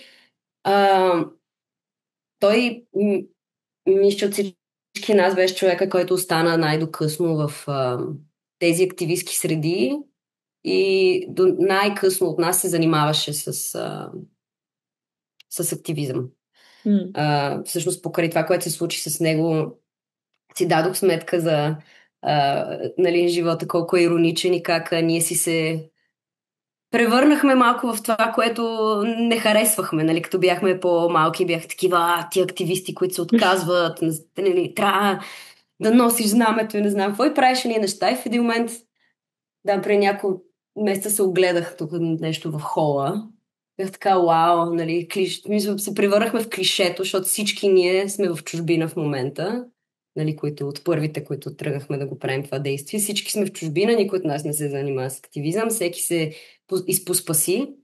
той мисля, че от всички нас беше човека, който остана най-докъсно в тези активистки среди и най-късно от нас се занимаваше с активизъм. Всъщност покрай това, което се случи с него, си дадох сметка за нали, живота, колко е ироничен и как ние си се превърнахме малко в това, което не харесвахме. Нали, като бяхме по-малки, бяха такива ти активисти, които се отказват, нали, трябва да носиш знамето и не знам какво. И правиш ни неща и в един момент, да, преди няколко месеца се огледах тук нещо в хола. Бях така, вау, нали, се превърнахме в клишето, защото всички ние сме в чужбина в момента, нали, които от първите, които тръгнахме да го правим това действие. Всички сме в чужбина, никой от нас не се занимава с активизъм, всеки се изпоспаси.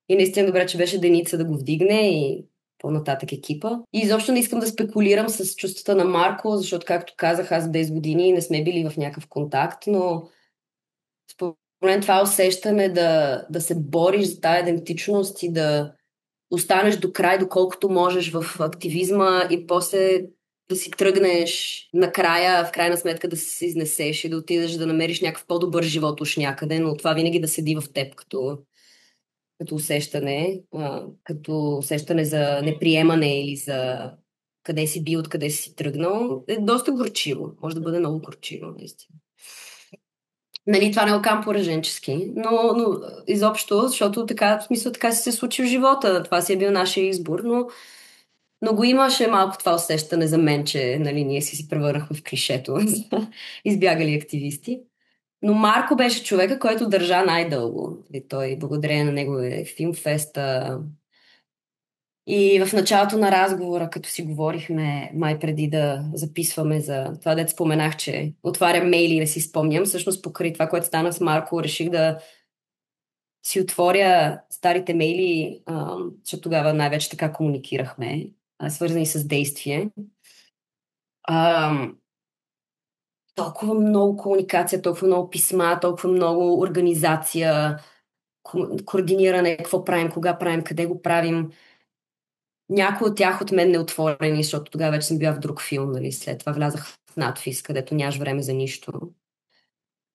И наистина добре, че беше Деница да го вдигне и по-нататък екипа. И изобщо не искам да спекулирам с чувствата на Марко, защото, както казах, аз 10 години не сме били в някакъв контакт, но според мен това усещане да се бориш за тази идентичност и да останеш до край, доколкото можеш в активизма и после да си тръгнеш накрая, в крайна сметка да се изнесеш и да отидеш да намериш някакъв по-добър живот уж някъде, но това винаги да седи в теб като усещане за неприемане или за къде си бил, откъде си тръгнал, е доста горчиво. Може да бъде много горчиво, наистина. Нали, това не е окам пораженчески, но изобщо, защото така, в смисъл, така си се случи в живота. Това си е бил нашия избор, но го имаше малко това усещане за мен, че нали, ние си превърнахме в клишето избягали активисти. Но Марко беше човека, който държа най-дълго. И той, благодарение на него е Филмфеста. И в началото на разговора, като си говорихме, май преди да записваме за това, дето споменах, че отварям мейли и не си спомням, всъщност покрай това, което стана с Марко, реших да си отворя старите мейли, защото тогава най-вече така комуникирахме, свързани с действие. Толкова много комуникация, толкова много писма, толкова много организация, координиране, какво правим, кога правим, къде го правим. Някои от тях от мен неотворени, защото тогава вече съм била в друг филм, нали? След това влязах в надфис, където нямаш време за нищо.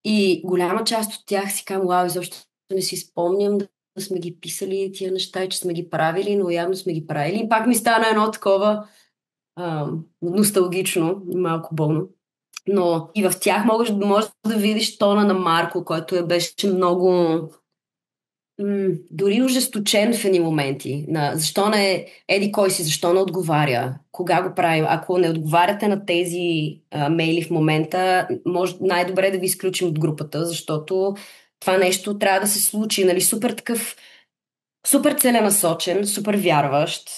И голяма част от тях си казвам, вау, изобщо не си спомням да сме ги писали тия неща и че сме ги правили, но явно сме ги правили. И пак ми стана едно такова носталгично, малко болно. Но и в тях можеш да видиш тона на Марко, който беше много дори ожесточен в едни моменти. Защо не еди кой си, защо не отговаря, кога го правим. Ако не отговаряте на тези мейли в момента, може най-добре да ви изключим от групата, защото това нещо трябва да се случи. Нали, супер целенасочен, супер вярващ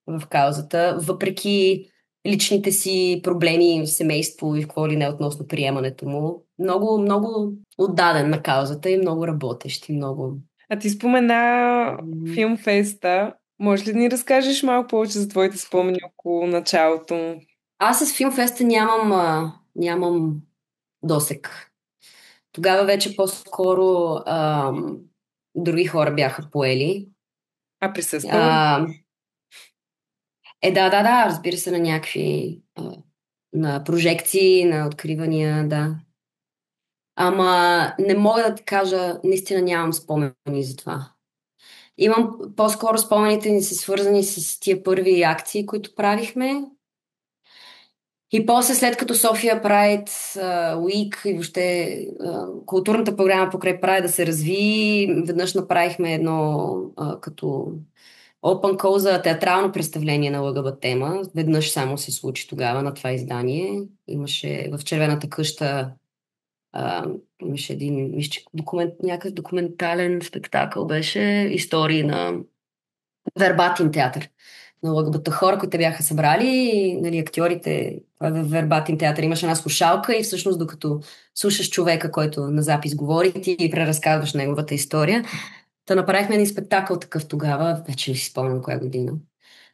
в каузата, въпреки личните си проблеми в семейство и в какво ли не относно приемането му. Много, много отдаден на каузата и много работещ и много... А ти спомена Филмфеста. Може ли да ни разкажеш малко повече за твоите спомени около началото? Аз с Филмфеста нямам досек. Тогава вече по-скоро други хора бяха поели. А присъствала? Да, разбира се, на някакви на прожекции, на откривания, да. Ама не мога да ти кажа, наистина нямам спомени за това. Имам по-скоро спомените ни са свързани с тия първи акции, които правихме. И после, след като София Pride Week и въобще културната програма покрай Pride да се разви, веднъж направихме едно като Open Call за театрално представление на ЛГБТ тема. Веднъж само се случи тогава на това издание. Имаше в Червената къща имаше един някакъв документален спектакъл беше истории на Вербатим театър. на ЛГБТ хора, които те бяха събрали, и, нали, актьорите в Вербатим театър имаше една слушалка и всъщност докато слушаш човека, който на запис говори, ти преразказваш неговата история. Та направихме един спектакъл такъв тогава, вече не си спомням коя година.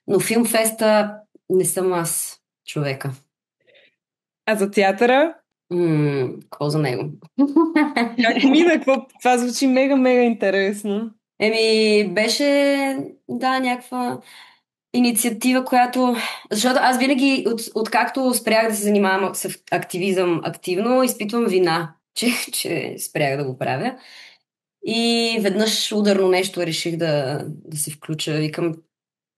Но филмфеста не съм аз човека. А за театъра? Какво за него? Как мина? Това звучи мега интересно. Беше, да, някаква инициатива, която... Защото аз винаги, откакто спрях да се занимавам с активизъм активно, изпитвам вина, че спрях да го правя. И веднъж ударно нещо реших да се включа. Викам,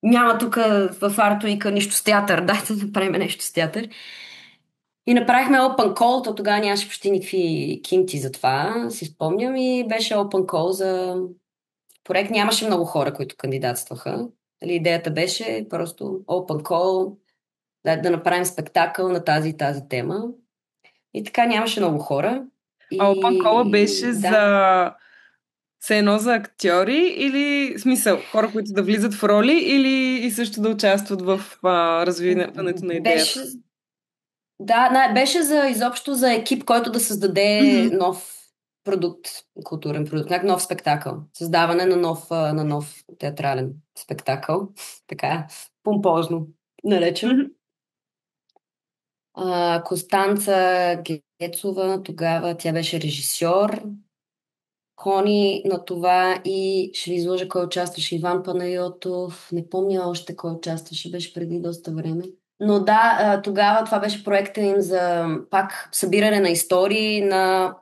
няма тук в Артуика нищо с театър, дайте да направим нещо с театър. И направихме Open Call, то тогава нямаше почти никакви кинти за това, си спомням, и беше Open Call за проект. Нямаше много хора, които кандидатстваха. Идеята беше просто Open Call, да направим спектакъл на тази и тази тема. И така нямаше много хора. А Open Call беше да. за едно за актьори или смисъл, хора, които да влизат в роли или и също да участват в развиването на идеята? Беше изобщо за екип, който да създаде нов продукт, културен продукт, нов спектакъл. Създаване на нов театрален спектакъл. Така, помпозно наречен. Костанца Гецова, тогава тя беше режисьор. Хони на това, и ще ви изложа кой участваше. Иван Панайотов, не помня още кой участваше, беше преди доста време. Но да, тогава това беше проекта им за пак събиране на истории на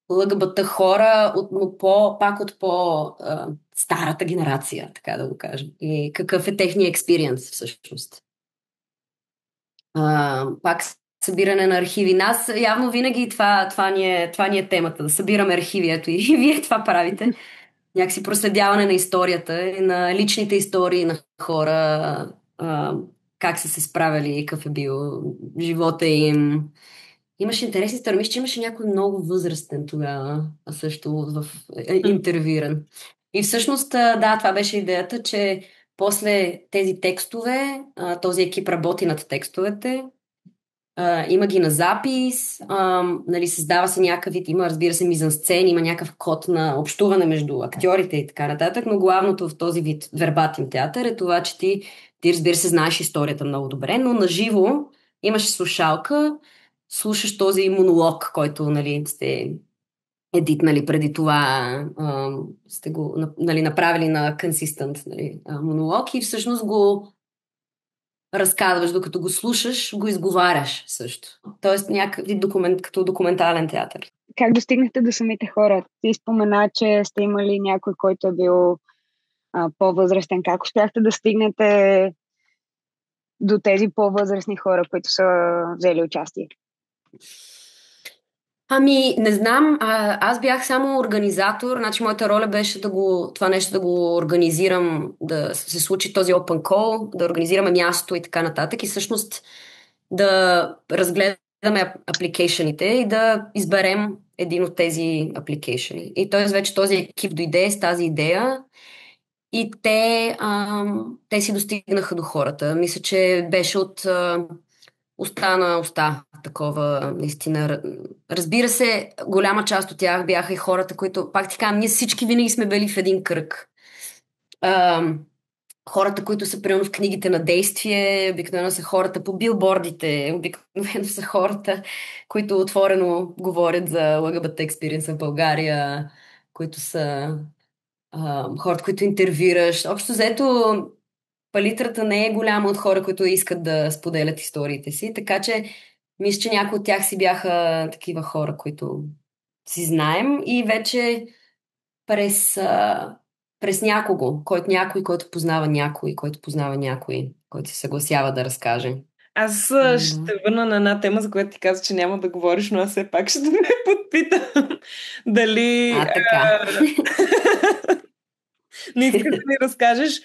ЛГБТ хора, но пак от по-старата генерация, така да го кажем. И какъв е техният експириенс всъщност. Пак събиране на архиви. Нас явно винаги това ни е темата, да събираме архиви. Ето и вие това правите. Някакси проследяване на историята и на личните истории на хора, как са се справили, какъв е бил живота им. Имаше интересни истории. Мисля, че имаше някой много възрастен тогава, също в интервюиран. И всъщност, да, това беше идеята, че после тези текстове, този екип работи над текстовете, има ги на запис, нали, създава се някакъв вид, има, разбира се, мизансцени, има някакъв код на общуване между актьорите и така нататък, но главното в този вид вербатим театър е това, че ти разбира се, знаеш историята много добре, но наживо имаш слушалка, слушаш този монолог, който, нали, сте едитнали преди това, сте го, нали, направили на consistent, нали, монолог, и всъщност го разказваш, докато го слушаш, го изговаряш също. Тоест някакви като документален театър. Как достигнахте до самите хора? Ти спомена, че сте имали някой, който е бил по-възрастен. Как успяхте да стигнете до тези по-възрастни хора, които са взели участие? Не знам. Аз бях само организатор. Значи моята роля беше това нещо да го организирам, да се случи този open call, да организираме място и така нататък. И всъщност да разгледаме апликейшените и да изберем един от тези апликейшени. И т.е. вече този екип дойде с тази идея и те си достигнаха до хората. Мисля, че беше от уста на уста, такова, наистина. Разбира се, голяма част от тях бяха и хората, които, пак ти казвам, ние всички винаги сме били в един кръг. Хората, които са примерно в книгите на действие, обикновено са хората по билбордите, обикновено са хората, които отворено говорят за ЛГБТ експириенс в България, които са хората, които интервюираш. Общо взето, палитрата не е голяма от хора, които искат да споделят историите си, така че мисля, че някои от тях си бяха такива хора, които си знаем, и вече през някого, който познава някой, който се съгласява да разкаже. Аз ще върна на една тема, за която ти каза, че няма да говориш, но аз все пак ще ме подпитам дали... така. Не искаш да ми разкажеш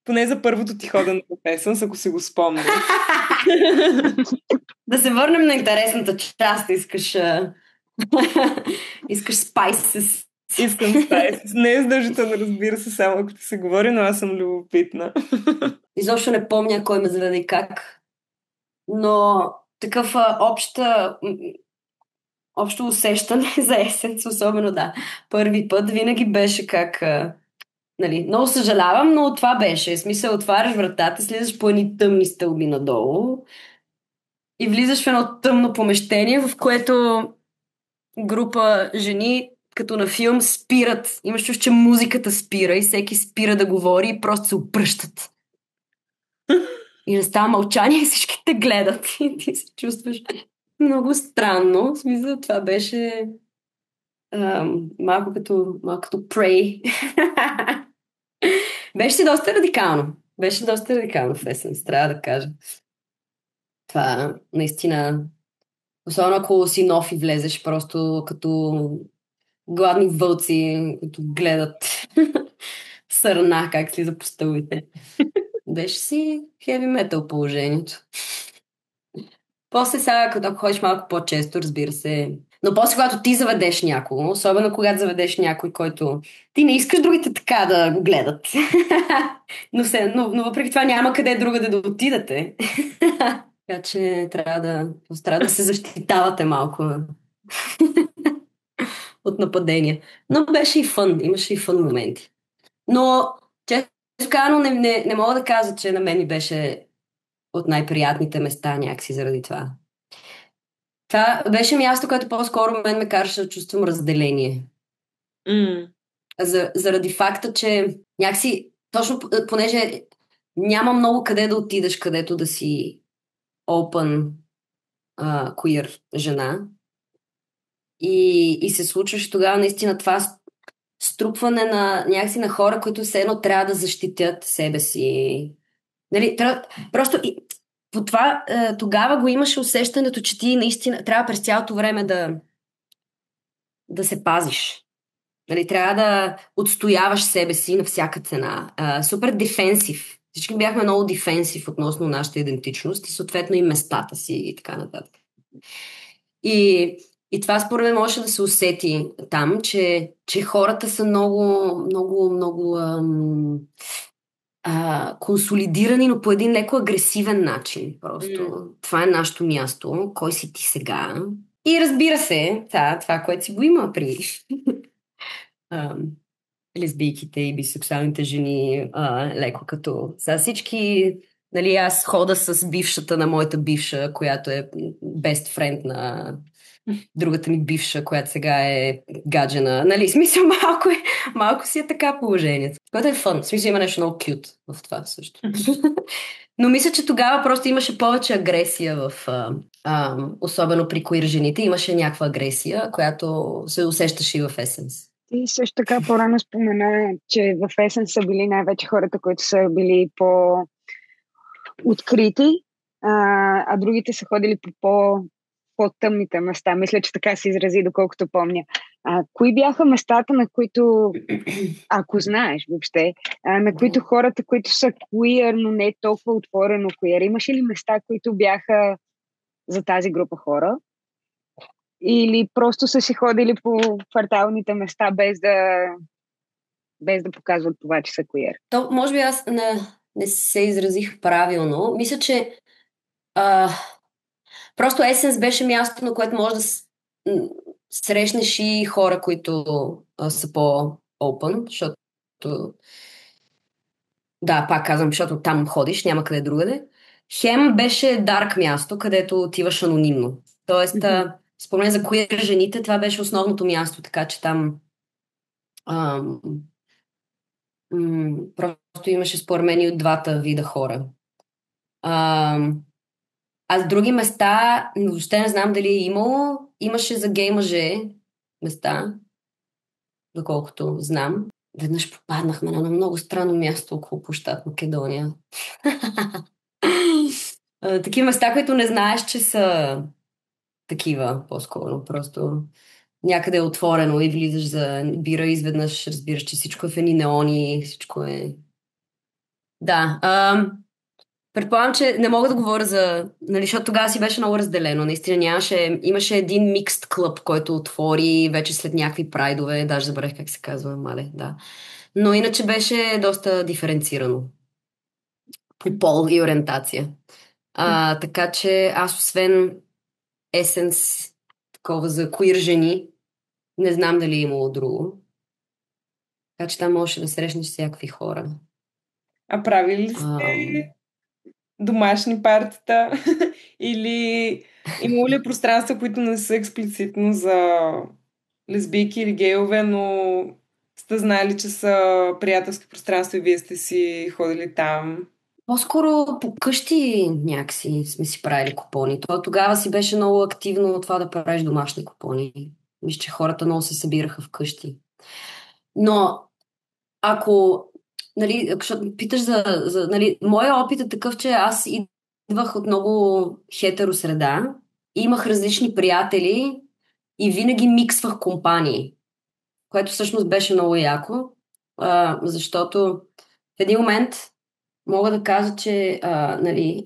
поне за първото ти ходене по песен, ако си го спомняш. Да се върнем на интересната част. Искаш спайс с Искам спайс. Не е задължително, разбира се, само ако ти се говори, но аз съм любопитна. Изобщо не помня кой ме заведе и как, но такъв общо усещане за есенс, особено да. Първи път винаги беше как... Нали, много съжалявам, но това беше. В смисъл, отваряш вратата, слизаш по едни тъмни стълби надолу и влизаш в едно тъмно помещение, в което група жени, като на филм, спират. Имаш чувство, че музиката спира и всеки спира да говори и просто се обръщат. И настава мълчание и всички те гледат. И ти се чувстваш много странно. В смисъл, това беше малко като Prey. Беше си доста радикално. Беше доста радикално в Essence, трябва да кажа. Това наистина, особено ако си нов и влезеш просто като гладни вълци, които гледат сърна как слиза по стълбите. Беше си хеви метал положението. После сега, като ходиш малко по-често, разбира се. Но после, когато ти заведеш някого, особено когато заведеш някой, който ти не искаш другите така да го гледат. но въпреки това няма къде другаде да отидете. Така че трябва да се защитавате малко от нападения. Но беше и фън, имаше и фън моменти. Но, често казано, не мога да кажа, че на мен ми беше от най-приятните места някакси заради това. Това беше място, което по-скоро мен ме караше да чувствам разделение. Заради факта, че някакси, точно понеже няма много къде да отидеш, където да си open queer жена. И се случваше тогава наистина това струпване на някакси на хора, които все едно трябва да защитят себе си. Нали, просто по това тогава го имаше усещането, че ти наистина трябва през цялото време да се пазиш. Нали, трябва да отстояваш себе си на всяка цена. Супер дефенсив. Всички бяхме много дефенсив относно нашата идентичност и съответно и местата си и така нататък. И това според мен може да се усети там, че хората са много, много, много консолидирани, но по един леко агресивен начин. Просто това е нашето място. Кой си ти сега? И разбира се, това, което си го има при лесбийките и бисексуалните жени, леко като са всички. Нали, аз хода с бившата на моята бивша, която е best friend на другата ми бивша, която сега е гаджена. Нали, смисъл малко си е така положението. Което е фън. В смисъл има нещо много кют в това също. Но мисля, че тогава просто имаше повече агресия особено при queer жените. Имаше някаква агресия, която се усещаше и в Essence. И също така по-рано спомена, че в Essence са били най-вече хората, които са били по-открити, а другите са ходили по по-тъмните места. Мисля, че така се изрази, доколкото помня. Кои бяха местата, на които, ако знаеш въобще, на които хората, които са queer, но не толкова отворено queer, имаше ли места, които бяха за тази група хора? Или просто са си ходили по кварталните места без да показват това, че са queer? То, може би аз не се изразих правилно. Мисля, че просто Essence беше място, на което може да срещнеш и хора, които са по-open, защото да, пак казвам, защото там ходиш, няма къде другаде. Хем беше дарк място, където отиваш анонимно. Тоест, спомен за queer жените, това беше основното място, така че там просто имаше според мен и от двата вида хора. А с други места, въобще не знам дали е имало. Имаше за гей мъже места, доколкото знам. Веднъж попаднахме на едно много странно място около площад Македония. Такива места, които не знаеш, че са такива, по-скоро. Просто някъде е отворено и влизаш за бира и изведнъж разбираш, че всичко е в едни неони, всичко е... Да. Предполагам, че не мога да говоря за... Нали, защото тогава си беше много разделено. Наистина имаше един микст клъб, който отвори вече след някакви прайдове. Даже забравих как се казва, мале, да. Но иначе беше доста диференцирано по пол и ориентация. Така че аз освен есенс, такова за queer жени, не знам дали е имало друго. Така че там можеше да срещнеш всякакви хора. А правили ли сте Ам, домашни партита? Или имало ли пространства, които не са експлицитно за лесбийки или гейове, но сте знали, че са приятелски пространства и вие сте си ходили там? По-скоро по къщи някакси сме си правили купони. Тогава си беше много активно това да правиш домашни купони. Мисля, че хората много се събираха вкъщи. Но ако, нали, защото питаш нали, моя опит е такъв, че аз идвах от много хетеро среда, имах различни приятели и винаги миксвах компании, което всъщност беше много яко, защото в един момент мога да кажа, че нали,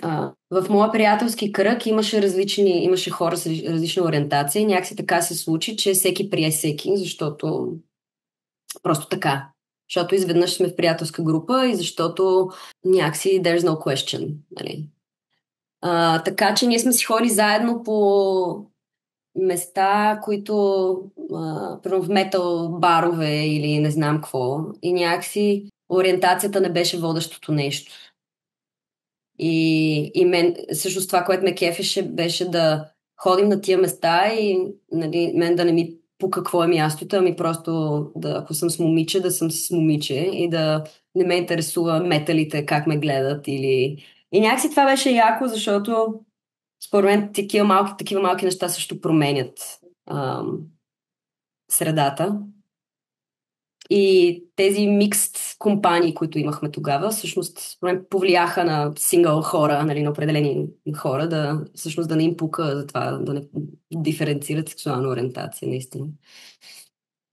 в моя приятелски кръг имаше хора с различна ориентация и някакси така се случи, че всеки прие всеки, защото просто така. Защото изведнъж сме в приятелска група и защото някакси there's no question. Нали. Така че ние сме си ходили заедно по места, които примерно в метал барове или не знам какво. И някакси ориентацията не беше водещото нещо. И мен, всъщност това, което ме кефеше, беше да ходим на тия места и нали, мен да не ми по какво е мястото, ами просто да, ако съм с момиче, да съм с момиче и да не ме интересува металите, как ме гледат или... И някакси това беше яко, защото според мен такива малки неща също променят средата. И тези микст компании, които имахме тогава, всъщност повлияха на сингъл хора, нали, на определени хора, всъщност да не им пука за това, да не диференцират сексуална ориентация, наистина.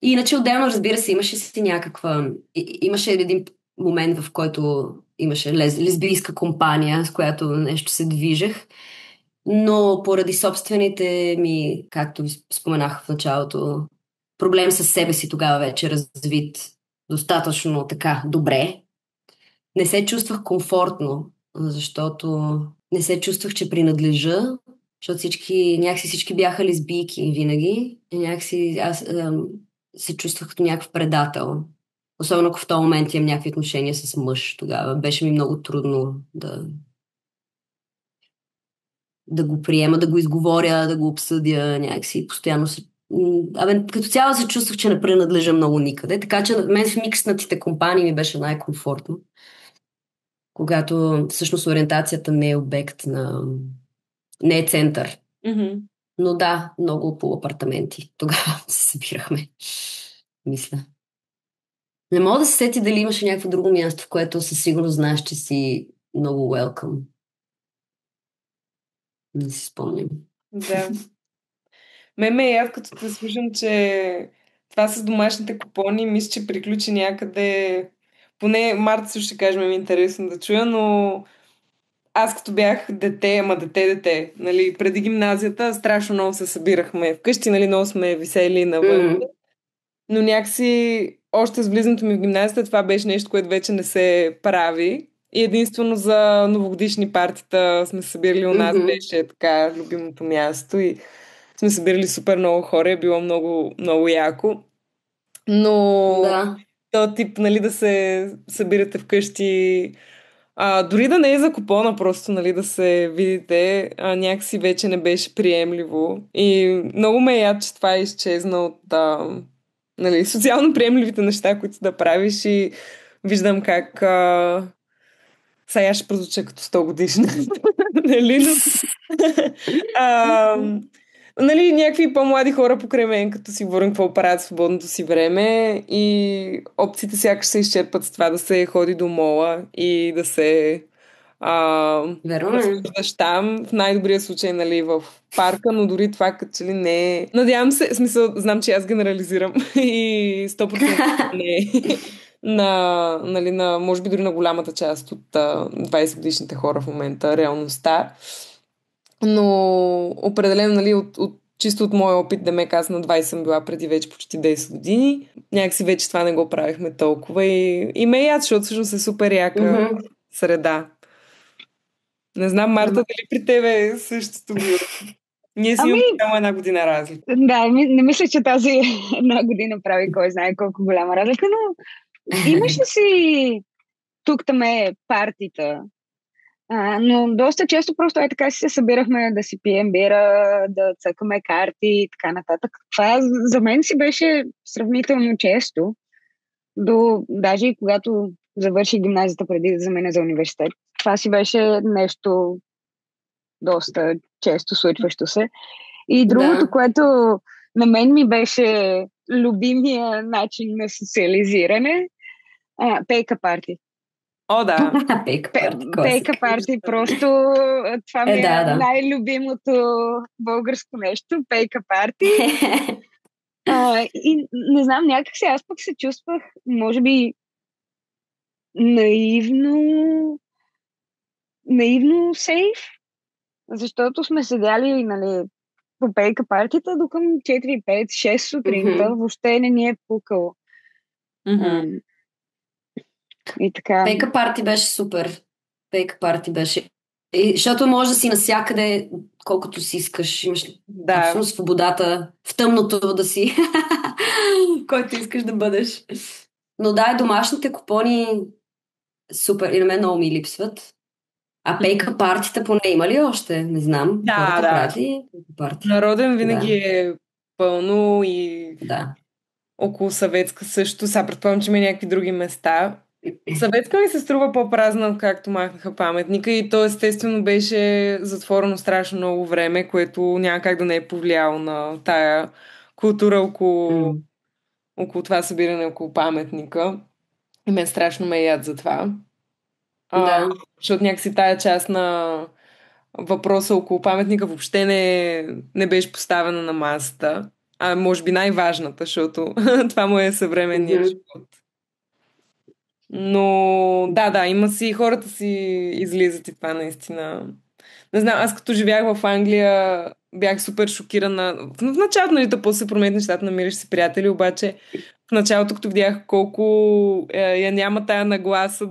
И иначе отделно, разбира се, имаше един момент, в който имаше лесбийска компания, с която нещо се движех, но поради собствените ми, както ви споменах в началото, проблем със себе си тогава вече развит достатъчно така добре. Не се чувствах комфортно, защото не се чувствах, че принадлежа, защото някакси всички бяха лесбийки винаги и някакси аз се чувствах като някакъв предател. Особено ако в този момент имам някакви отношения с мъж тогава. Беше ми много трудно да го приема, да го изговоря, да го обсъдя някакси. Постоянно като цяло се чувствах, че не принадлежа много никъде. Така че мен в микснатите компании ми беше най-комфортно. Когато всъщност ориентацията не е обект не е център. Mm-hmm. Но да, много по апартаменти. Тогава се събирахме. Мисля. Не мога да се сети дали имаше някакво друго място, в което със сигурност знаеш, че си много welcome. Не си спомням. Да. Ме е яд, като те слушам, че това с домашните купони, мисля, че приключи някъде. Поне Марта също ще кажем, ми е интересно да чуя, но аз като бях дете, нали, преди гимназията, страшно много се събирахме вкъщи, нали, много сме висели навън. Но някакси още с влизането ми в гимназията това беше нещо, което вече не се прави. И единствено за новогодишни партита сме се събирали у нас, беше така любимото място и сме събирали супер много хора, е било много, много яко. Но Да. то тип, нали, да се събирате вкъщи, дори да не е за купона, просто, нали, да се видите, някакси вече не беше приемливо. И много ме е яд, че това е изчезна от нали, социално приемливите неща, които да правиш и виждам как сега ще прозвуча като 100 годишна. Нали, но... Нали, някакви по-млади хора покрай мен, като си говорим какво правят в свободното си време и опциите сякаш се изчерпат с това да се ходи до мола и да се разхождаш там, в най-добрия случай, нали, в парка, но дори това като че ли не е... Надявам се, в смисъл, знам, че аз генерализирам и 100% не е. нали, може би дори на голямата част от 20 годишните хора в момента, реалността. Но определено, нали, чисто от моя опит, да ме аз на 20 съм била преди вече почти 10 години. Някакси вече това не го правихме толкова и ме яд, защото всъщност е супер яка среда. Не знам, Марта, дали при тебе е същото било? Ние си имаме само една година разлика. Да, не мисля, че тази една година прави кой знае колко голяма разлика, но имаше си тук-там партита. Но доста често просто така си се събирахме да си пием бира, да цъкаме карти и така нататък. Това за мен си беше сравнително често. Даже и когато завърши гимназията преди да замина за университет. Това си беше нещо доста често случващо се. И другото, което на мен ми беше любимия начин на социализиране, пейка парти. О, да. Пейка парти, просто това ми е най-любимото българско нещо. Пейка парти. И не знам, някак се аз пък се чувствах, може би, наивно сейф, защото сме седяли, нали, по пейка партията до към 4, 5, 6 сутринта, въобще не ни е пукало. И така. Пейка парти беше супер. Пейка парти беше. Защото може да си навсякъде, колкото си искаш. Имаш абсолютно свободата в тъмното да си който искаш да бъдеш. Но домашните купони супер. И на мен много ми липсват. А пейка партията поне има ли още? Не знам. Народен винаги е пълно и около Съветска също. Сега предполагам, че има някакви други места. Съветска ми се струва по-празна, както махнаха паметника и то естествено беше затворено страшно много време, което няма как да не е повлияло на тая култура около това събиране около паметника. И мен страшно ме яд за това. Защото някакси тая част на въпроса около паметника въобще не беше поставена на масата. Може би най-важната, защото това му е съвременният живот. Но има си, хората си излизат и това наистина. Не знам, аз като живях в Англия бях супер шокирана. В началото, нали, после се променят нещата, намираш си приятели, обаче в началото, като видях колко я няма тая нагласа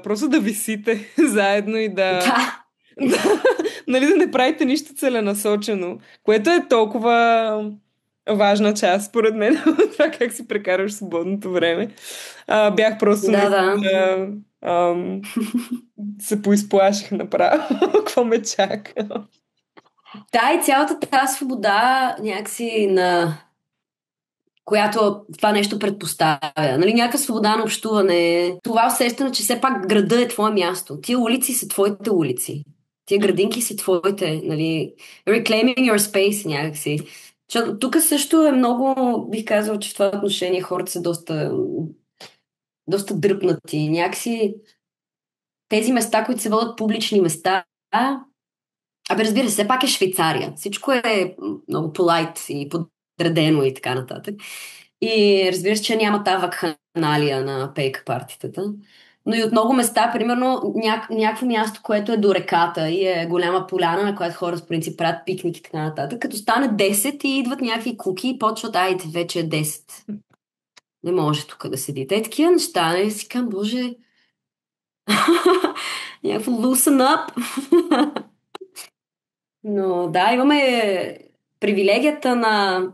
просто да висите заедно и нали, да не правите нищо целенасочено, което е толкова важна част, според мен, това как си прекараш свободното време. Бях просто се поизплаших направо. Какво ме чака? И цялата тази свобода някакси която това нещо предпоставя. Нали, някаква свобода на общуване. Това усещане, че все пак града е твое място. Тия улици са твоите улици. Тия градинки са твоите. Нали, reclaiming your space някакси. Защото тук също е много, бих казала, че в това отношение хората са доста дръпнати. Някакси тези места, които се водят публични места, разбира се, все пак е Швейцария. Всичко е много полайт и подредено и така нататък. И разбира се, че няма тази вакханалия на пейка партитата. Но и от много места, примерно, някакво място, което е до реката и е голяма поляна, на която хора с принцип правят пикник и така нататък. Като стане 10 и идват някакви куки и почват, вече е 10. Не може тук да седите. Такива неща, и си казвам, боже, някакво loosen up. Но имаме привилегията на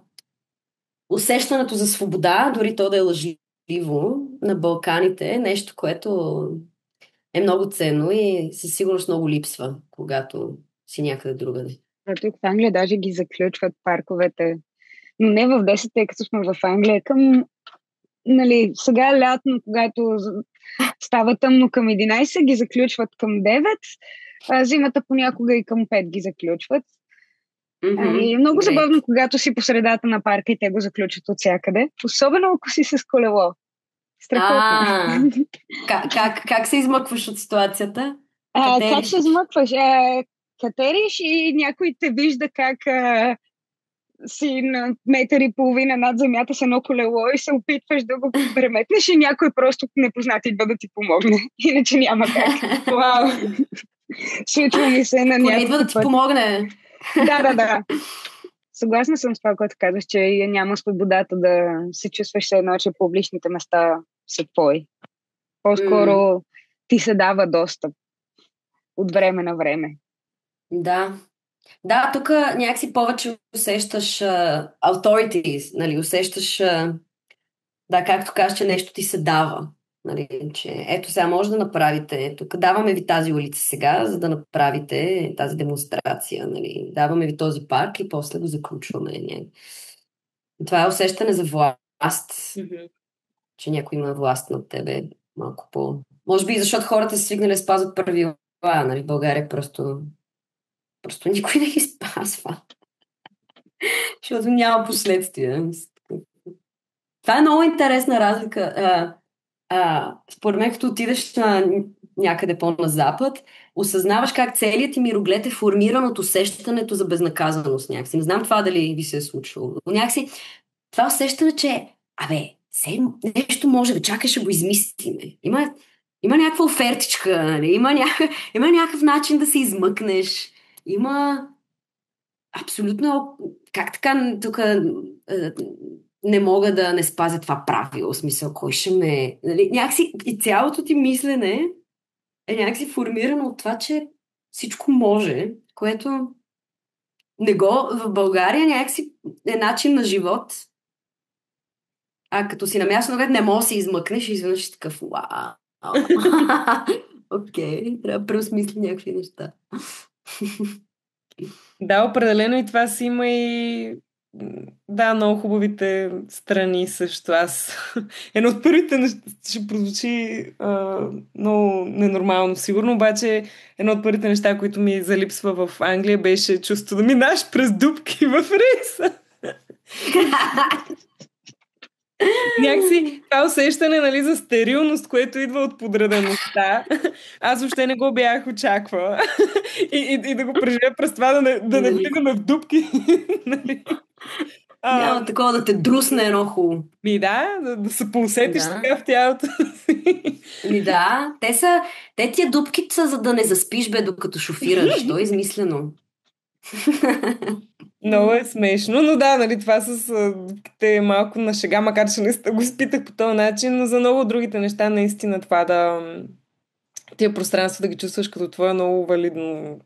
усещането за свобода, дори то да е лъжливо на Балканите, нещо, което е много ценно и със сигурност много липсва, когато си някъде другаде. Тук в Англия даже ги заключват парковете, но не в 10, тъй като сме в Англия. Нали, сега лятно, когато става тъмно към 11, ги заключват към 9, зимата понякога и към 5 ги заключват. И е много забавно, когато си по средата на парка и те го заключат от всякъде. Особено ако си с колело. Страхотно. Как се измъкваш от ситуацията? Как се измъкваш? Катериш и някой те вижда как си на метър и половина над земята с едно колело и се опитваш да го преметнеш и някой просто непознат идва да ти помогне. Иначе няма как. Вау! Случва ми се на Поне идва да няколко ти пъти. помогне. Да. Съгласна съм с това, което казах, че няма свободата да се чувстваш все едно, че публичните места са твои. По-скоро ти се дава достъп от време на време. Да. Да, тук някакси повече усещаш authorities, нали, усещаш, да, както кажеш, че нещо ти се дава. Нали, че ето сега може да направите, тук даваме ви тази улица сега, за да направите тази демонстрация. Нали, даваме ви този парк и после го заключваме. Това е усещане за власт, че някой има власт над тебе малко по... Може би защото хората са свикнали да спазват правила. Нали, в България просто никой не ги спазва. Защото няма последствия. Това е много интересна разлика. Според мен, като отидеш някъде по-на запад, осъзнаваш как целият ти мироглед е формиран от усещането за безнаказаност някакси. Не знам това дали ви се е случило. Но някакси това усещане, че нещо може, чакай, ще го измислиме. Има някаква офертичка, нали? Има някакъв начин да се измъкнеш. Има абсолютно... Как така тук не мога да не спазя това правило? В смисъл, кой ще ме... Нали? Някакси и цялото ти мислене е някакси формирано от това, че всичко може, което в България някакси е начин на живот. А като си на място, не можеш да се измъкнеш и изведнъж си такъв вау. Окей, трябва да преосмисли някакви неща. Да, определено и това си има и много хубавите страни също. Едно от първите неща ще прозвучи много ненормално сигурно, обаче едно от първите неща, които ми залипсва в Англия, беше чувство да минаш през дупки в рейса. Някакси това усещане, нали, за стерилност, което идва от подредеността, аз въобще не го бях очаквала. И да го преживя през това да не влизаме в дупки. Няма такова да те друсне едно хубаво. Да се поусетиш така в тялото си. Те тия дупки са, за да не заспиш, докато шофираш. То е измислено. Много е смешно, но да, нали, това с дупките е малко на шега, макар че не го изпитах по този начин, но за много от другите неща наистина това тия пространства да ги чувстваш като твое много валидно.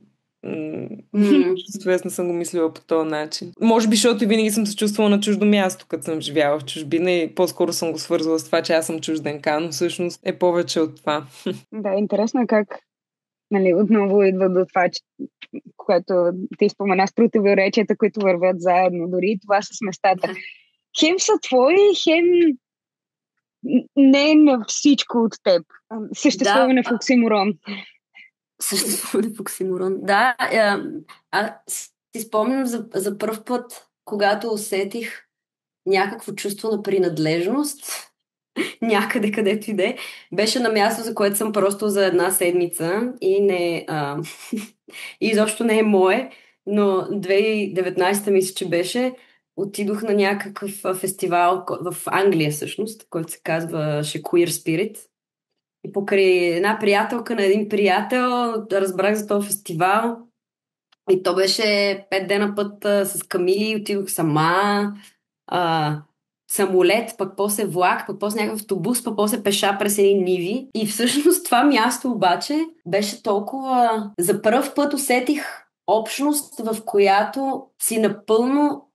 Аз не съм го мислила по този начин. Може би, защото и винаги съм се чувствала на чуждо място, като съм живяла в чужбина и по-скоро съм го свързвала с това, че аз съм чужденка, но всъщност е повече от това. Да, интересно е как, нали, отново идва до това, че което ти спомена с противоречията, които вървят заедно, дори това с местата. Хем са твои, хем не на всичко от теб. Съществуване в оксиморон. Съществуване в оксиморон. Да, си спомням за пръв път, когато усетих някакво чувство на принадлежност някъде, където иде. Беше на място, за което съм просто за една седмица и изобщо не е мое, но 2019 мисля, че беше, отидох на някакъв фестивал в Англия всъщност, който се казваше Queer Spirit. И покрай една приятелка на един приятел разбрах за този фестивал. И то беше 5 дена път с камили, отидох сама, самолет, пък после влак, пък после някакъв автобус, пък после пеша през едни ниви. И всъщност това място обаче беше толкова... За първ път усетих общност, в която си напълно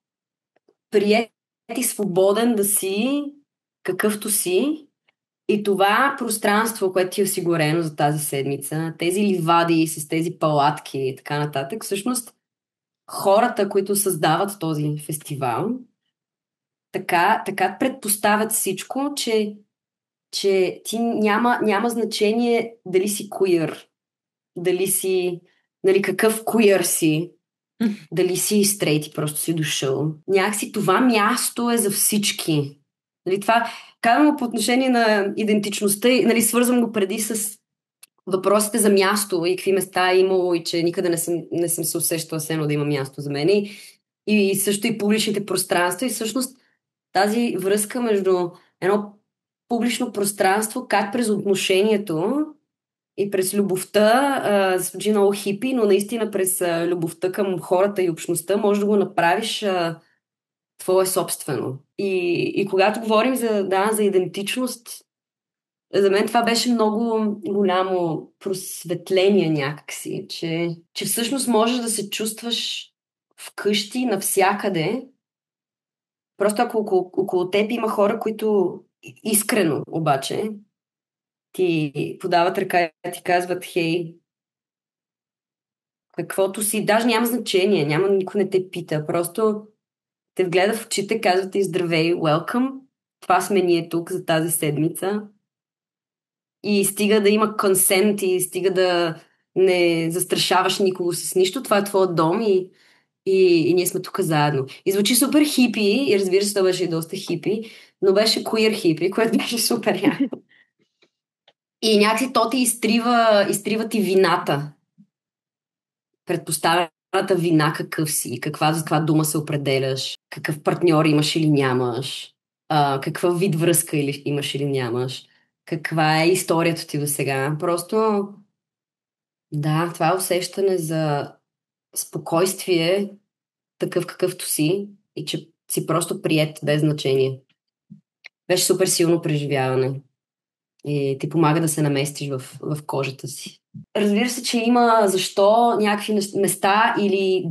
приет и свободен да си какъвто си. И това пространство, което ти е осигурено за тази седмица, тези ливади с тези палатки и така нататък, всъщност хората, които създават този фестивал, така предпоставят всичко, че ти няма значение дали си queer, дали си, нали, какъв queer си, дали си стрейт и просто си дошъл. Някакси това място е за всички. Нали, това казвам по отношение на идентичността, нали, свързвам го преди с въпросите за място и какви места е имало и че никъде не съм се усещала сено да има място за мен. и също и публичните пространства и всъщност тази връзка между едно публично пространство, как през отношението и през любовта, звучи много хипи, но наистина през любовта към хората и общността може да го направиш твое собствено. И когато говорим за идентичност, за мен това беше много голямо просветление някакси, че всъщност можеш да се чувстваш вкъщи, навсякъде. Просто ако около теб има хора, които искрено обаче ти подават ръка и ти казват, хей, каквото си, даже няма значение, никой не те пита, просто те вгледа в очите, казват ти здравей, welcome, това сме ние тук за тази седмица. И стига да има консент и стига да не застрашаваш никого с нищо, това е твоят дом и ние сме тук заедно. И звучи супер хипи, и разбира се, това беше и доста хипи, но беше queer хипи, което беше супер яко. И някакси то ти изтрива ти вината. Предпоставената вина какъв си, за каква дума се определяш, какъв партньор имаш или нямаш, какъв вид връзка имаш или нямаш, каква е историята ти до сега. Просто, да, това е усещане за спокойствие, такъв какъвто си, и че си просто приет без значение. Беше супер силно преживяване. И ти помага да се наместиш в кожата си. Разбира се, че има защо някакви места или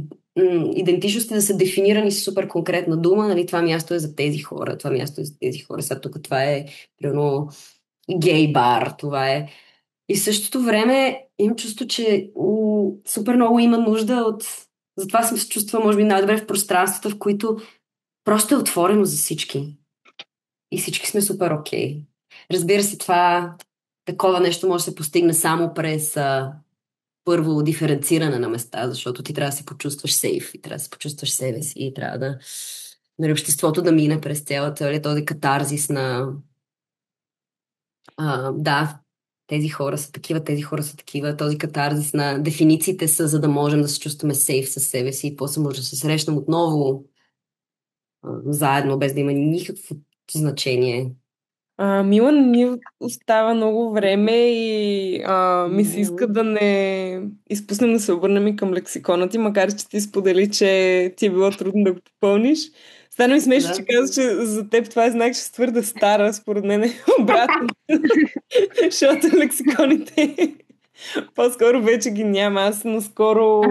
идентичности да са дефинирани с супер конкретна дума, нали, това място е за тези хора, това място е за тези хора, сега тук това е примерно гей бар, това е. И в същото време имам чувство, че супер много има нужда от... Затова съм се чувства, може би, най-добре в пространствата, в които просто е отворено за всички. И всички сме супер окей. Разбира се, такова нещо може да се постигне само през първо диференциране на места, защото ти трябва да се почувстваш сейф и трябва да се почувстваш себе си и трябва да нали, обществото да мине през целият този катарзис на да, тези хора са такива, този катарзис на дефинициите са, за да можем да се чувстваме сейф със себе си и после може да се срещнем отново заедно, без да има никакво значение. Милан, ми остава много време и ми се иска да не изпуснем да се обърнем и към лексикона ти, макар че ти сподели, че ти е било трудно да го попълниш. Стана ми смешно, Да. че каза, че за теб това е знак, че си твърде стара, според мен е обратно. Защото лексиконите по-скоро вече ги няма. Аз наскоро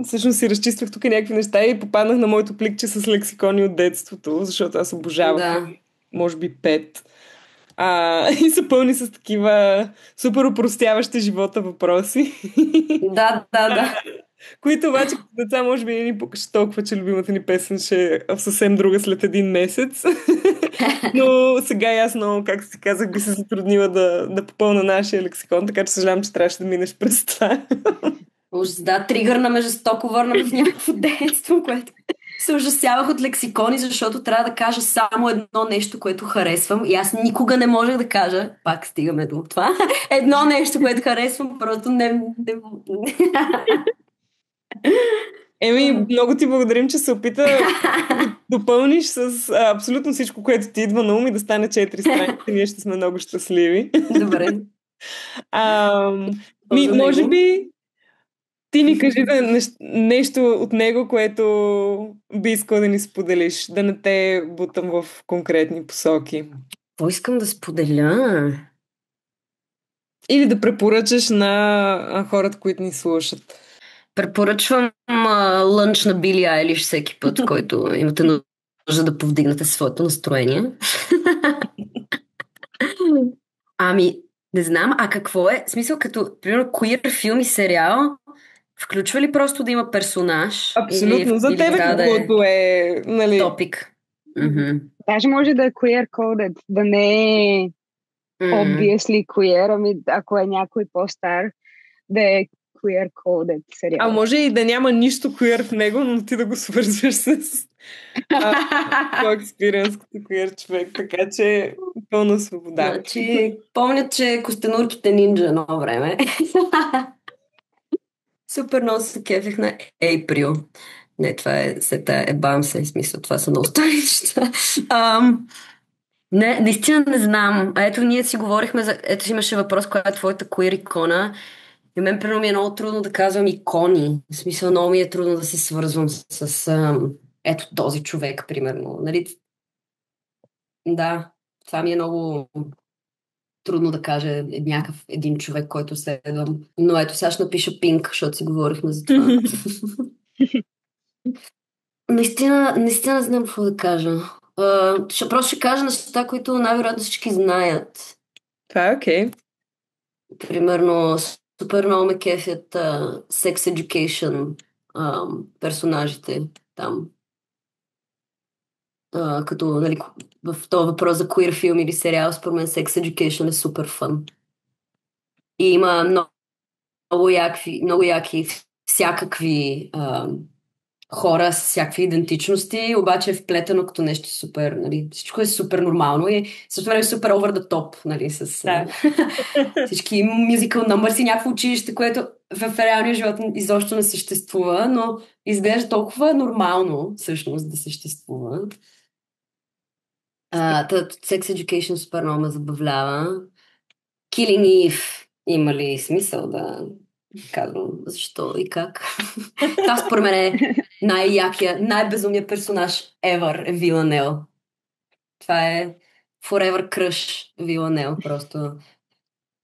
всъщност си разчиствах тук някакви неща и попаднах на моето пликче с лексикони от детството, защото аз обожавах. Да. Може би 5. И са пълни с такива супер упростяващи живота въпроси. Да. Които обаче като деца може би не ни покаже толкова, че любимата ни песен ще е съвсем друга след един месец. Но сега ясно, както си казах, би се затруднила да попълна нашия лексикон, така че съжалявам, че трябваше да минеш през това. Ужас, да, тригърна ме жестоко, върна в някакво детство, което се ужасявах от лексикони, защото трябва да кажа само едно нещо, което харесвам и аз никога не можех да кажа, пак стигаме до това, едно нещо, което харесвам, просто не... Много ти благодарим, че се опита да допълниш с абсолютно всичко, което ти идва на ум и да стане 4 страници. Ние ще сме много щастливи. Добре. Може би ти ни кажи нещо от него, което би искал да ни споделиш, да не те бутам в конкретни посоки. Какво искам да споделя? Или да препоръчаш на хората, които ни слушат. Препоръчвам лънч на Били Айлиш всеки път, който имате нужда да повдигнете своето настроение. Не знам, какво е? В смисъл, като, примерно, queer филм и сериал, включва ли просто да има персонаж? Абсолютно. За тебе каквото е, нали... Топик. Даже може да е queer-coded, да не е obviously queer, ако е някой по-стар, да е queer-coded сериал. Може и да няма нищо queer в него, но ти да го свързваш с експириенс като queer човек, така че пълна свобода. Значи, помня, че Костенурките нинджа едно време. Супер много се кефих на April. Не, това е сета ебам се, в смисъл, това са много стари неща. Ам, Не, наистина не знам. А ето ние си говорихме за... Ето си имаше въпрос, коя е твоята queer икона. И мен, примерно, ми е много трудно да казвам икони. В смисъл, много ми е трудно да се свързвам ето този човек, примерно. Нали? Да, това ми е много трудно да кажа някакъв един човек, който следвам. Но ето сега ще напиша Пинк, защото си говорихме за това. Наистина не знам какво да кажа. Просто ще кажа неща, които най-вероятно всички знаят. Това е окей. Примерно, супер много ме кефят Sex Education персонажите там. Като, нали, в този въпрос за queer филм или сериал, според мен Sex Education е супер фън. И има много яки всякакви хора с всякакви идентичности, обаче е вплетено като нещо супер, нали, всичко е супер нормално и също време е супер over the top, нали, с всички мюзикъл numbers и някакво училище, което в реалния живот изобщо не съществува, но изглежда толкова нормално всъщност да съществува. Sex Education супер много ме забавлява. Killing Eve има ли смисъл да казвам защо и как? Това според мен е най-якия, най-безумният персонаж ever е Виланел. Това е forever crush Виланел просто.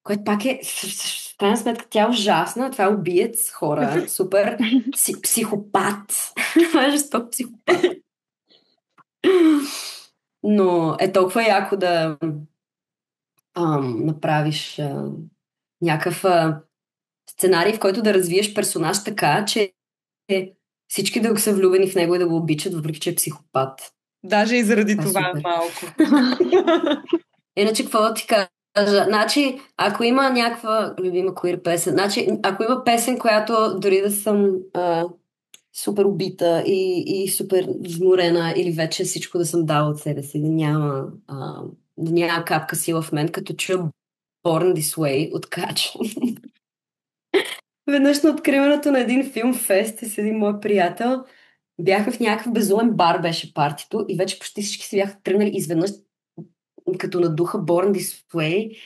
Което пак е, в крайна сметка, тя е ужасна. Това е убиец, хора. Супер психопат. Това е жесток психопат. Но е толкова яко да направиш някакъв сценарий, в който да развиеш персонаж така, че всички да са влюбени в него и да го обичат, въпреки че е психопат. Даже и заради това малко. Иначе, какво да ти кажа? Значи, ако има някаква любима queer песен, значи, ако има песен, която дори да съм супер убита и супер изморена или вече всичко да съм дала от себе си, да няма капка сила в мен, като чуя Born This Way от Кач. Веднъж на откриването на един филм фест с един мой приятел бяхме в някакъв безумен бар, беше партито и вече почти всички се бяха тръгнали изведнъж като на духа Born This Way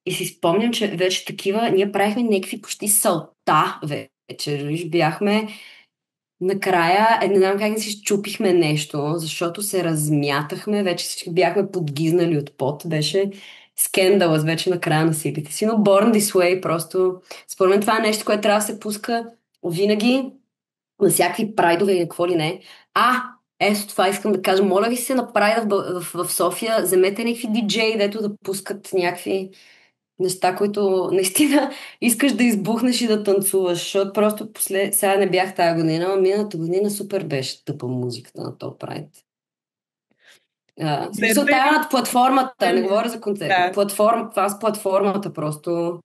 и си спомням, че вече такива, ние правихме някакви почти салта вече. Бяхме накрая, не знам как не си щупихме нещо, защото се размятахме, вече всички бяхме подгизнали от пот, беше скандалът вече на края на силите си, но Born This Way просто, според мен това е нещо, което трябва да се пуска винаги на всякакви прайдове и какво ли не. Ето това искам да кажа, моля ви се на прайда в София, вземете някакви диджеи, дето да пускат някакви неща, които наистина искаш да избухнеш и да танцуваш, защото просто сега не бях тази година, но миналата година супер беше тъпа музиката на този прайд. Смисъл тая над платформата, не говоря за концерт. Да. Това с платформата просто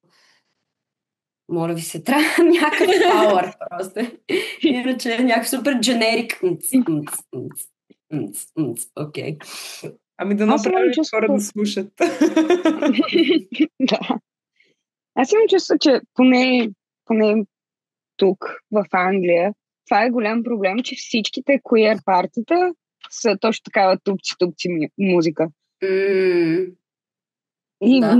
моля ви се, трябва някакъв пауър просто. Иначе някакъв супер дженерик. Окей. Ами да направим хора да слушат. Да. Аз имам чувство, че поне тук, в Англия, това е голям проблем, че всичките queer партита са точно такава тупци музика. И да.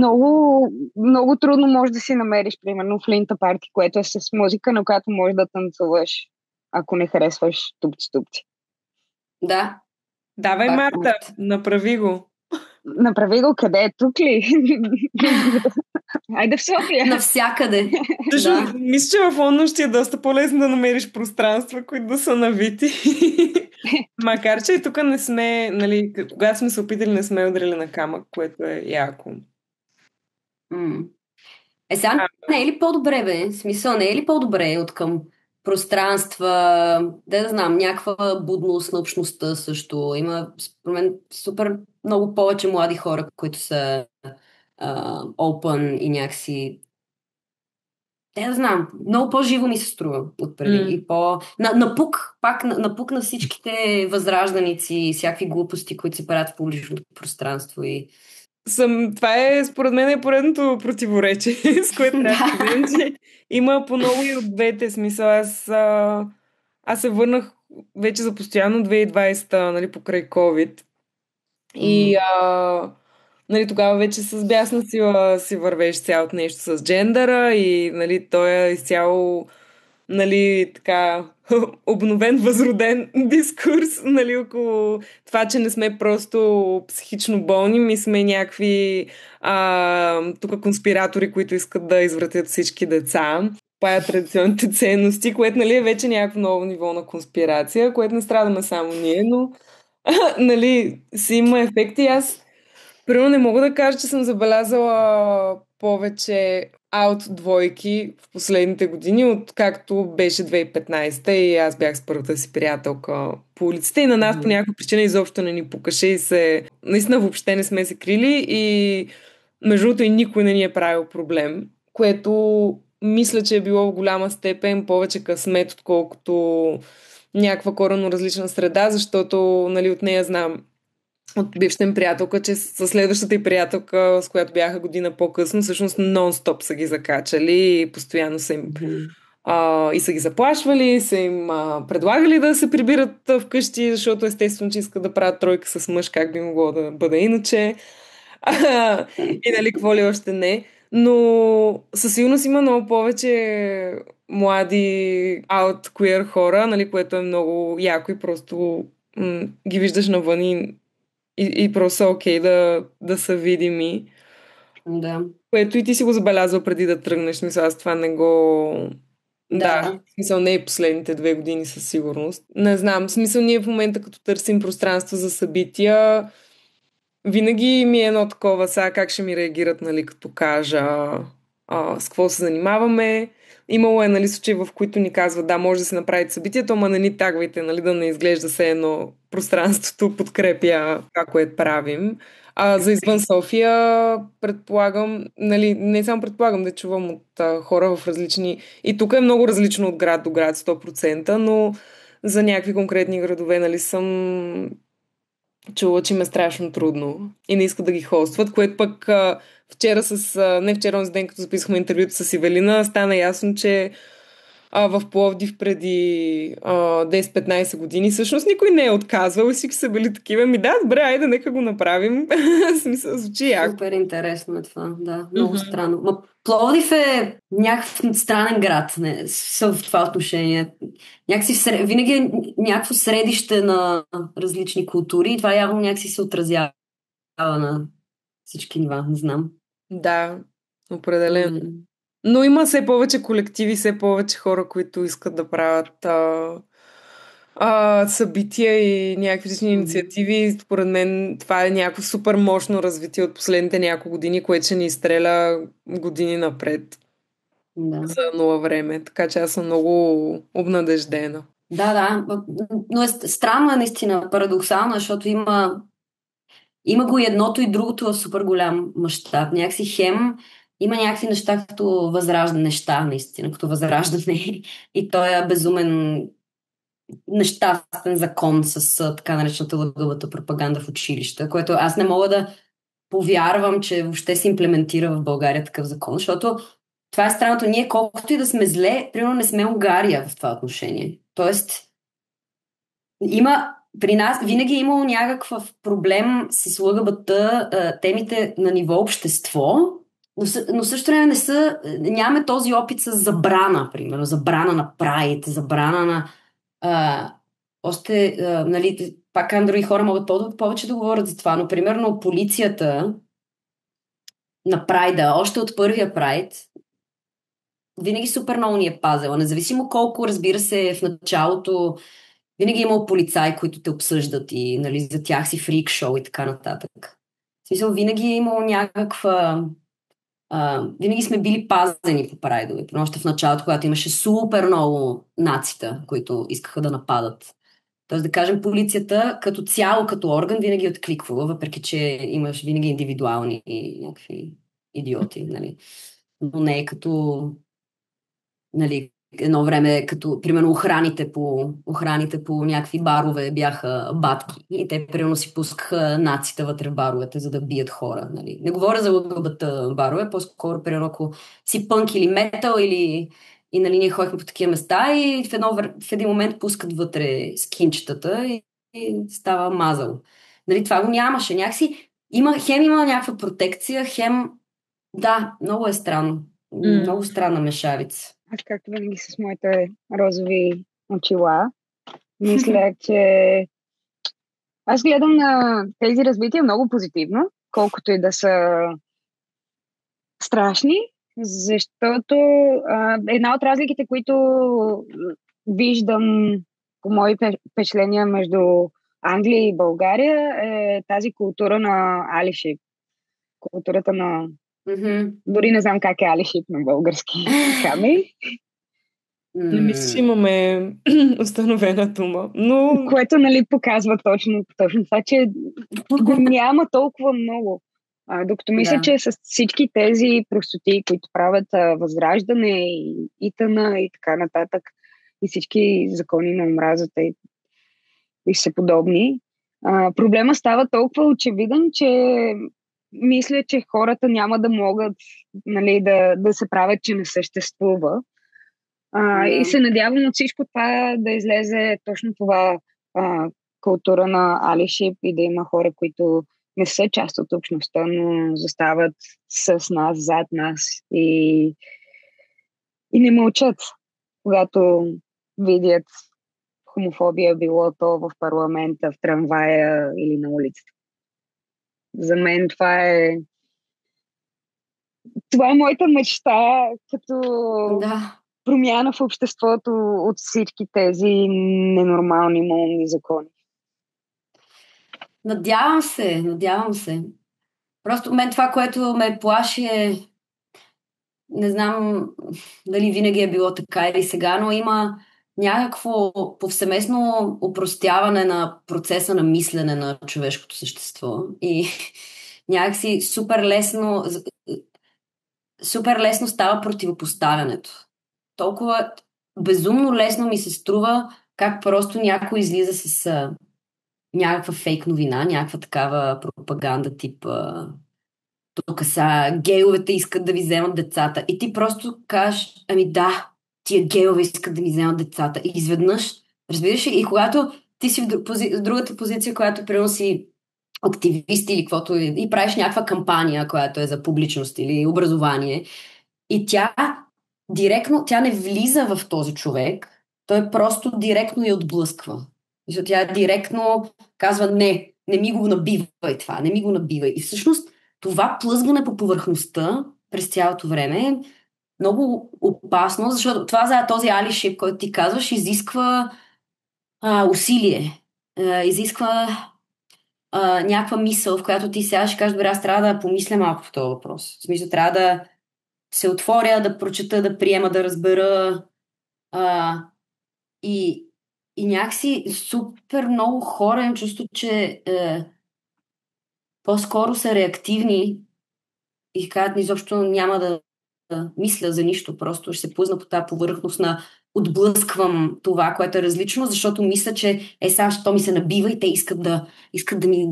Много трудно можеш да си намериш, примерно, флинта парти, което е с музика, на която можеш да танцуваш, ако не харесваш тупци. Да. Давай, Марта, направи го. Направи го къде? Тук ли? Айде в София. Навсякъде. Да. Мисля, че в Лондон ще е доста по-лесно да намериш пространства, които да са навити. Макар, че и тук не сме, нали, когато сме се опитали, не сме удрили на камък, което е яко. Сега не е ли по-добре, бе? В смисъл, не е ли по-добре от към пространства, да знам, някаква будност на общността също. Има, според мен, супер много повече млади хора, които са open и някакси да знам, много по-живо ми се струва отпреди. И напук на всичките възражданици и всякакви глупости, които се правят в публичното пространство. Това е, според мен, е поредното противоречие, с което трябва да кажем, че има по много и от двете смисъл. Аз се върнах вече за постоянно 2020, нали, покрай COVID. И нали, тогава вече с бясна сила си вървеше цялото нещо с джендъра и нали, той е изцяло нали, така обновен, възроден дискурс, нали, около това, че не сме просто психично болни, ми сме някакви тук конспиратори, които искат да извратят всички деца. Пая традиционните ценности, което нали, е вече някакво ново ниво на конспирация, което не страдаме само ние, но нали, си има ефекти. Аз примерно не мога да кажа, че съм забелязала повече аут двойки в последните години, откакто беше 2015 и аз бях с първата си приятелка по улиците и на нас по някаква причина изобщо не ни пукаше и се... Наистина въобще не сме се крили и между другото и никой не ни е правил проблем, което мисля, че е било в голяма степен повече късмет, отколкото някаква коренно различна среда, защото нали, от нея знам от бившата им приятелка, че със следващата и приятелка, с която бяха година по-късно, всъщност нон-стоп са ги закачали и постоянно са им и са ги заплашвали, са им предлагали да се прибират вкъщи, защото естествено, че искат да правят тройка с мъж, как би могло да бъде иначе. И нали, какво ли още не. Но със сигурност има много повече млади аут queer хора, нали, което е много яко и просто ги виждаш навън и просто са окей да са видими. Да. Което и ти си го забелязва преди да тръгнеш. Мисля, аз това не го... Да, в смисъл не е последните 2 години със сигурност. Не знам, в смисъл ние в момента като търсим пространство за събития, винаги ми е едно такова, сега как ще ми реагират, нали, като кажа с какво се занимаваме. Имало е, нали, случаи, в които ни казват, да, може да се направите събитието, ама не ни тагвайте, нали, да не изглежда се едно пространството подкрепя това, което правим. За извън София, предполагам, нали, не само предполагам да чувам от хора в различни... И тук е много различно от град до град, 100%, но за някакви конкретни градове, нали, съм чула, че им е страшно трудно и не искат да ги хостват, което пък вчера не вчера, онзи ден, като записахме интервюто с Ивелина, стана ясно, че в Пловдив преди 10-15 години всъщност никой не е отказвал и всички са били такива. Ми да, добре, айде, нека го направим. Смисъл, звучи яко. Супер интересно е това, да. Много странно. Ма Пловдив е някакъв странен град в това отношение. Някакси винаги е някакво средище на различни култури и това явно някакси се отразява на всички нива, не знам. Да, определено. Но има все повече колективи, все повече хора, които искат да правят събития и някакви различни инициативи. Според мен това е някакво супер мощно развитие от последните няколко години, което ще ни изстреля години напред за нова време. Така че аз съм много обнадеждена. Да, но странно е наистина, парадоксално, защото има го и едното и другото в супер голям мащаб. Някакси има някакви неща като наистина, като възраждане и той е безумен нещастен закон с така наречената лъгавата пропаганда в училища, което аз не мога да повярвам, че въобще се имплементира в България такъв закон, защото това е странното. Ние колкото и да сме зле, примерно не сме Унгария в това отношение. Тоест, при нас винаги е имало някакъв проблем с ЛГБТ темите на ниво общество, но също време нямаме този опит с забрана, примерно, забрана на прайд, забрана на нали, пак други хора могат повече да говорят за това, но примерно полицията на прайда, още от първия прайд, винаги супер много ни е пазила. Независимо колко, разбира се, в началото винаги е имало полицаи, които те обсъждат и нали, за тях си фрик шоу и така нататък. В смисъл, винаги е имало някаква... винаги сме били пазени по прайдове. Още в началото, когато имаше супер много нацита, които искаха да нападат. Тоест да кажем, полицията като цяло, като орган, винаги откликвала, въпреки че имаш винаги индивидуални и някакви идиоти. Нали. Но не е като нали, едно време, като примерно охраните по някакви барове бяха батки и те примерно си пускаха наците вътре в баровете, за да бият хора. Нали. Не говоря за ЛГБТ барове, по-скоро примерно ако си пънк или метал или И нали, ние ходихме по такива места и в един момент пускат вътре скинчетата и става мазал. Нали, това го нямаше. Някакси хем има някаква протекция, хем... Да, много е странно. Много странна мешавица. Аз както винаги с моите розови очила, мисля, че аз гледам на тези развития много позитивно, колкото и да са страшни, защото една от разликите, които виждам по мои впечатления между Англия и България е тази култура на алишип. Културата на... Дори не знам как е алишип на български. Ками? Не мисля, че имаме установена дума, но... Което, нали, показва точно това, че го няма толкова много. Докато мисля, че с всички тези простоти, които правят възраждане и тъна и така нататък, и всички закони на омразата и все подобни, проблема става толкова очевиден, че мисля, че хората няма да могат, нали, да се правят, че не съществува. И се надявам от всичко това да излезе точно това култура на алишип и да има хора, които не са част от общността, но застават с нас, зад нас и не мълчат, когато видят хомофобия, било то в парламента, в трамвая или на улицата. За мен това е моята мечта, като промяна в обществото от всички тези ненормални молни закони. Надявам се. Просто мен това, което ме плаши е, не знам дали винаги е било така или сега, но има някакво повсеместно упростяване на процеса на мислене на човешкото същество. И някакси супер лесно става противопоставянето. Толкова безумно лесно ми се струва как просто някой излиза с някаква фейк новина, някаква такава пропаганда тип тук са гейовете искат да ви вземат децата. И ти просто кажеш, ами да, тия гейове искат да ми вземат децата. И изведнъж, разбираш ли, и когато ти си в другата позиция, която приноси активисти или каквото и правиш някаква кампания, която е за публичност или образование, и тя не влиза в този човек, той просто директно я отблъсква. Защото тя директно казва, не ми го набивай това, не ми го набивай. И всъщност това плъзгане по повърхността през цялото време е много опасно, защото това за този алишип, който ти казваш, изисква усилие, изисква някаква мисъл, в която ти сега ще кажеш, добре, аз трябва да помисля малко по този въпрос. В смисъл, трябва да се отворя, да прочета, да приема, да разбера и някакси супер много хора им чувство, че по-скоро са реактивни и казват, изобщо няма да мисля за нищо, просто ще се пусна по тази повърхност на отблъсквам това, което е различно, защото мисля, че сега, що ми се набива и те искат да ми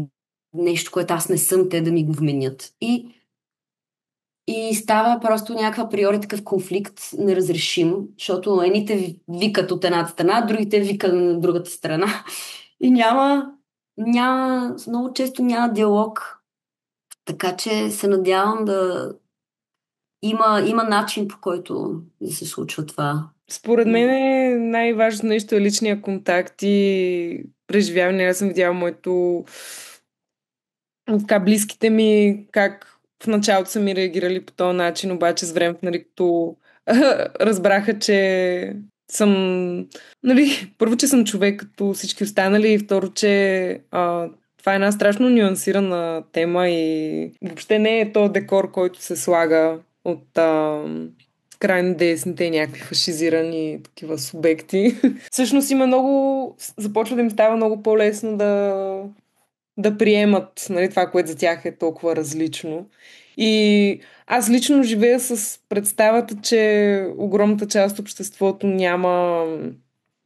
нещо, което аз не съм, те да ми го вменят. И става просто някаква приори такъв конфликт неразрешим, защото едните викат от едната страна, другите викат на другата страна. И много често няма диалог. Така че се надявам да има начин, по който да се случва това. Според мен най-важното нещо е личния контакт и преживяване. Аз съм видяла моето така близките ми, как в началото са ми реагирали по този начин, обаче с времето, нали, като разбраха, че съм, нали, първо, че съм човек като всички останали и второ, че това е една страшно нюансирана тема и въобще не е то декор, който се слага от крайно десните и някакви фашизирани такива субекти. Всъщност започва да им става много по-лесно да приемат, нали, това, което за тях е толкова различно. И аз лично живея с представата, че огромната част от обществото няма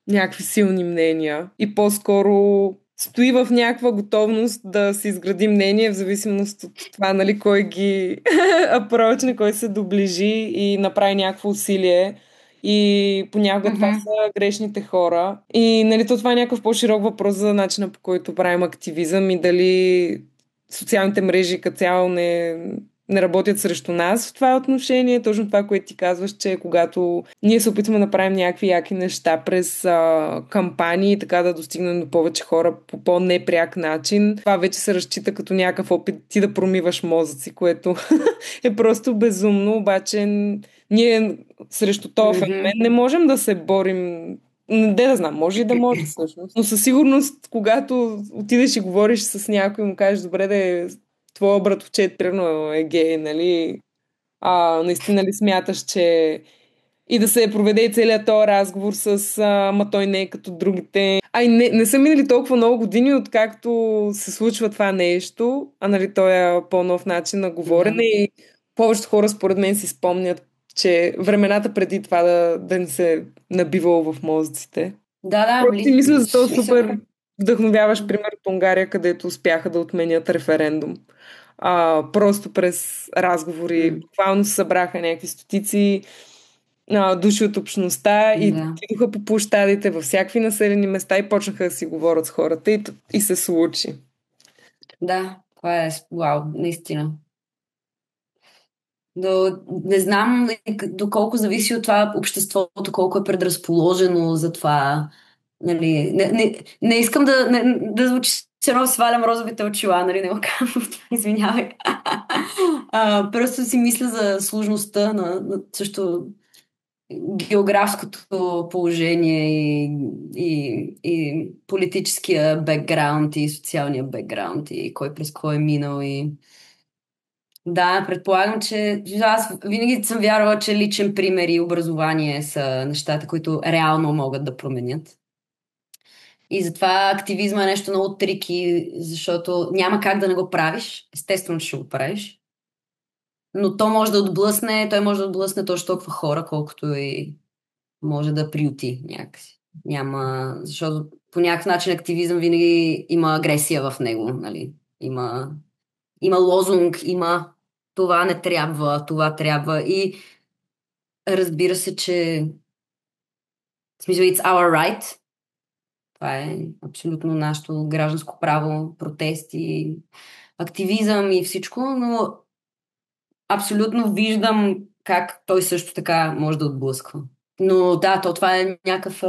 някакви силни мнения и по-скоро стои в някаква готовност да се изгради мнение в зависимост от това, нали, кой ги апрочне, кой се доближи и направи някакво усилие. и понякога това Мгм. са грешните хора. И нали, това е някакъв по-широк въпрос за начина, по който правим активизъм и дали социалните мрежи като цяло не работят срещу нас в това отношение. Точно това, което ти казваш, че когато ние се опитваме да правим някакви яки неща през кампании, така да достигнем до повече хора по по-непряк начин, това вече се разчита като някакъв опит ти да промиваш мозъци, което е просто безумно, обаче ние срещу този феномен Мгм. не можем да се борим. Де да знам, може и да може всъщност. Но със сигурност, когато отидеш и говориш с някой и му кажеш, добре да е твоя братовчет, примерно е гей, нали? Наистина ли смяташ, че и да се проведе и целият този разговор с ма той не е като другите. Не са минали толкова много години, откакто се случва това нещо, нали, той е по-нов начин на Да. говорене и повечето хора според мен си спомнят, че времената преди това да не се е набивало в мозъците. Да, да, Просто си мисля за този смисъл. супер вдъхновяващ пример от Унгария, където успяха да отменят референдум. Просто през разговори, М, буквално се събраха някакви стотици души от общността и Да, отидоха по площадите във всякакви населени места и почнаха да си говорят с хората и се случи. да, това е вау, наистина. Но не знам доколко зависи от това обществото, колко е предразположено за това. Нали, не искам да звучи, че едно свалям розовите очила, нали, не го казвам, извинявай. Просто си мисля за сложността на също географското положение и политическия бекграунд и социалния бекграунд и кой през кой е минал и да, предполагам, че аз винаги съм вярвала, че личен пример и образование са нещата, които реално могат да променят. И затова активизма е нещо много трики, защото няма как да не го правиш. Естествено, че ще го правиш. Но той може да отблъсне точно толкова хора, колкото и може да приюти някакси. Няма, защото по някакъв начин активизъм винаги има агресия в него, нали? Има лозунг, има това не трябва, това трябва. И разбира се, че в смисъл, it's our right. Това е абсолютно нашето гражданско право, протести, активизъм и всичко, но абсолютно виждам как той също така може да отблъсква. Но да, това е някакъв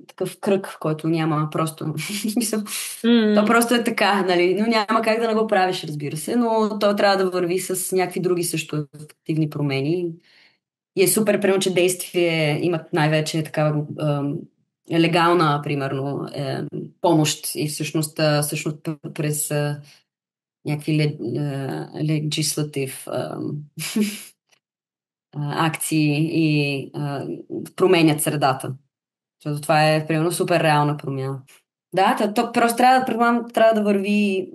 такъв кръг, в който няма просто... смисъл, то М. просто е така, нали? Но няма как да не го правиш, разбира се, но то трябва да върви с някакви други също ефективни промени. И е супер, примерно, че действие имат най-вече такава легална, примерно, помощ и всъщност през някакви легислатив акции и променят средата. Защото това е, примерно, супер реална промяна. Да, то просто трябва да върви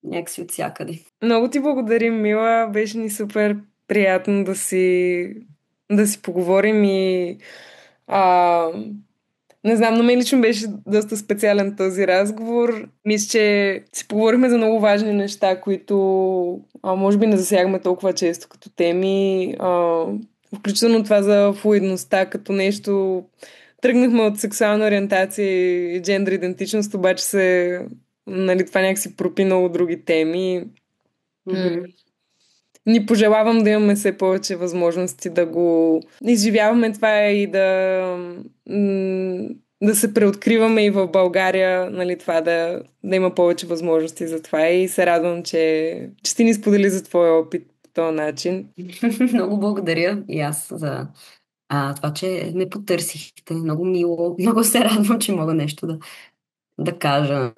някакси от всякъде. Много ти благодарим, Мила. Беше ни супер приятно да си поговорим и а, не знам, на мен лично беше доста специален този разговор. Мисля, че си поговорихме за много важни неща, които може би не засягаме толкова често като теми. Включително това за флуидността като нещо. Тръгнахме от сексуална ориентация и джендър идентичност, обаче нали, това някакси пропинало други теми. М, Мгм. Ни пожелавам да имаме все повече възможности да го изживяваме това и да се преоткриваме и в България, нали, това да има повече възможности за това и се радвам, че ти ни сподели за твоя опит по този начин. Много благодаря и аз за това, че ме потърсихте. Много мило. Много се радвам, че мога нещо да кажа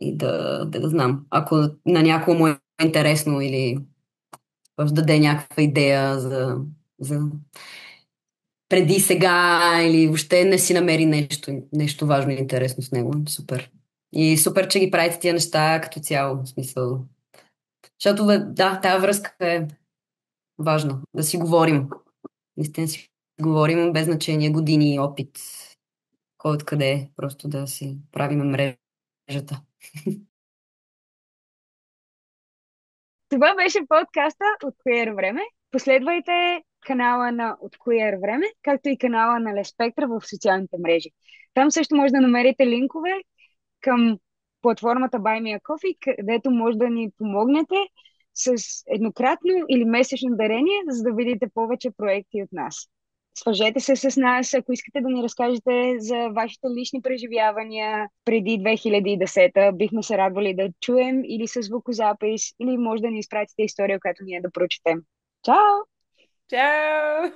и да знам. Ако на някого му е интересно или просто даде някаква идея за преди сега или въобще не си намери нещо важно и интересно с него. Супер. И супер, че ги правите тия неща като цяло. В смисъл. Защото, да, тази връзка е важна. Да си говорим. Наистина си говорим без значение, години, опит, кой откъде е. Просто да си правим мрежата. Това беше подкаста от Queer време. Последвайте канала на От Queer време, както и канала на Леспектра в социалните мрежи. Там също може да намерите линкове към платформата Buy Me a Coffee, където може да ни помогнете с еднократно или месечно дарение, за да видите повече проекти от нас. Свържете се с нас, ако искате да ни разкажете за вашите лични преживявания преди 2010. Бихме се радвали да чуем или с звукозапис, или може да ни изпратите история, която ние да прочетем. Чао! Чао!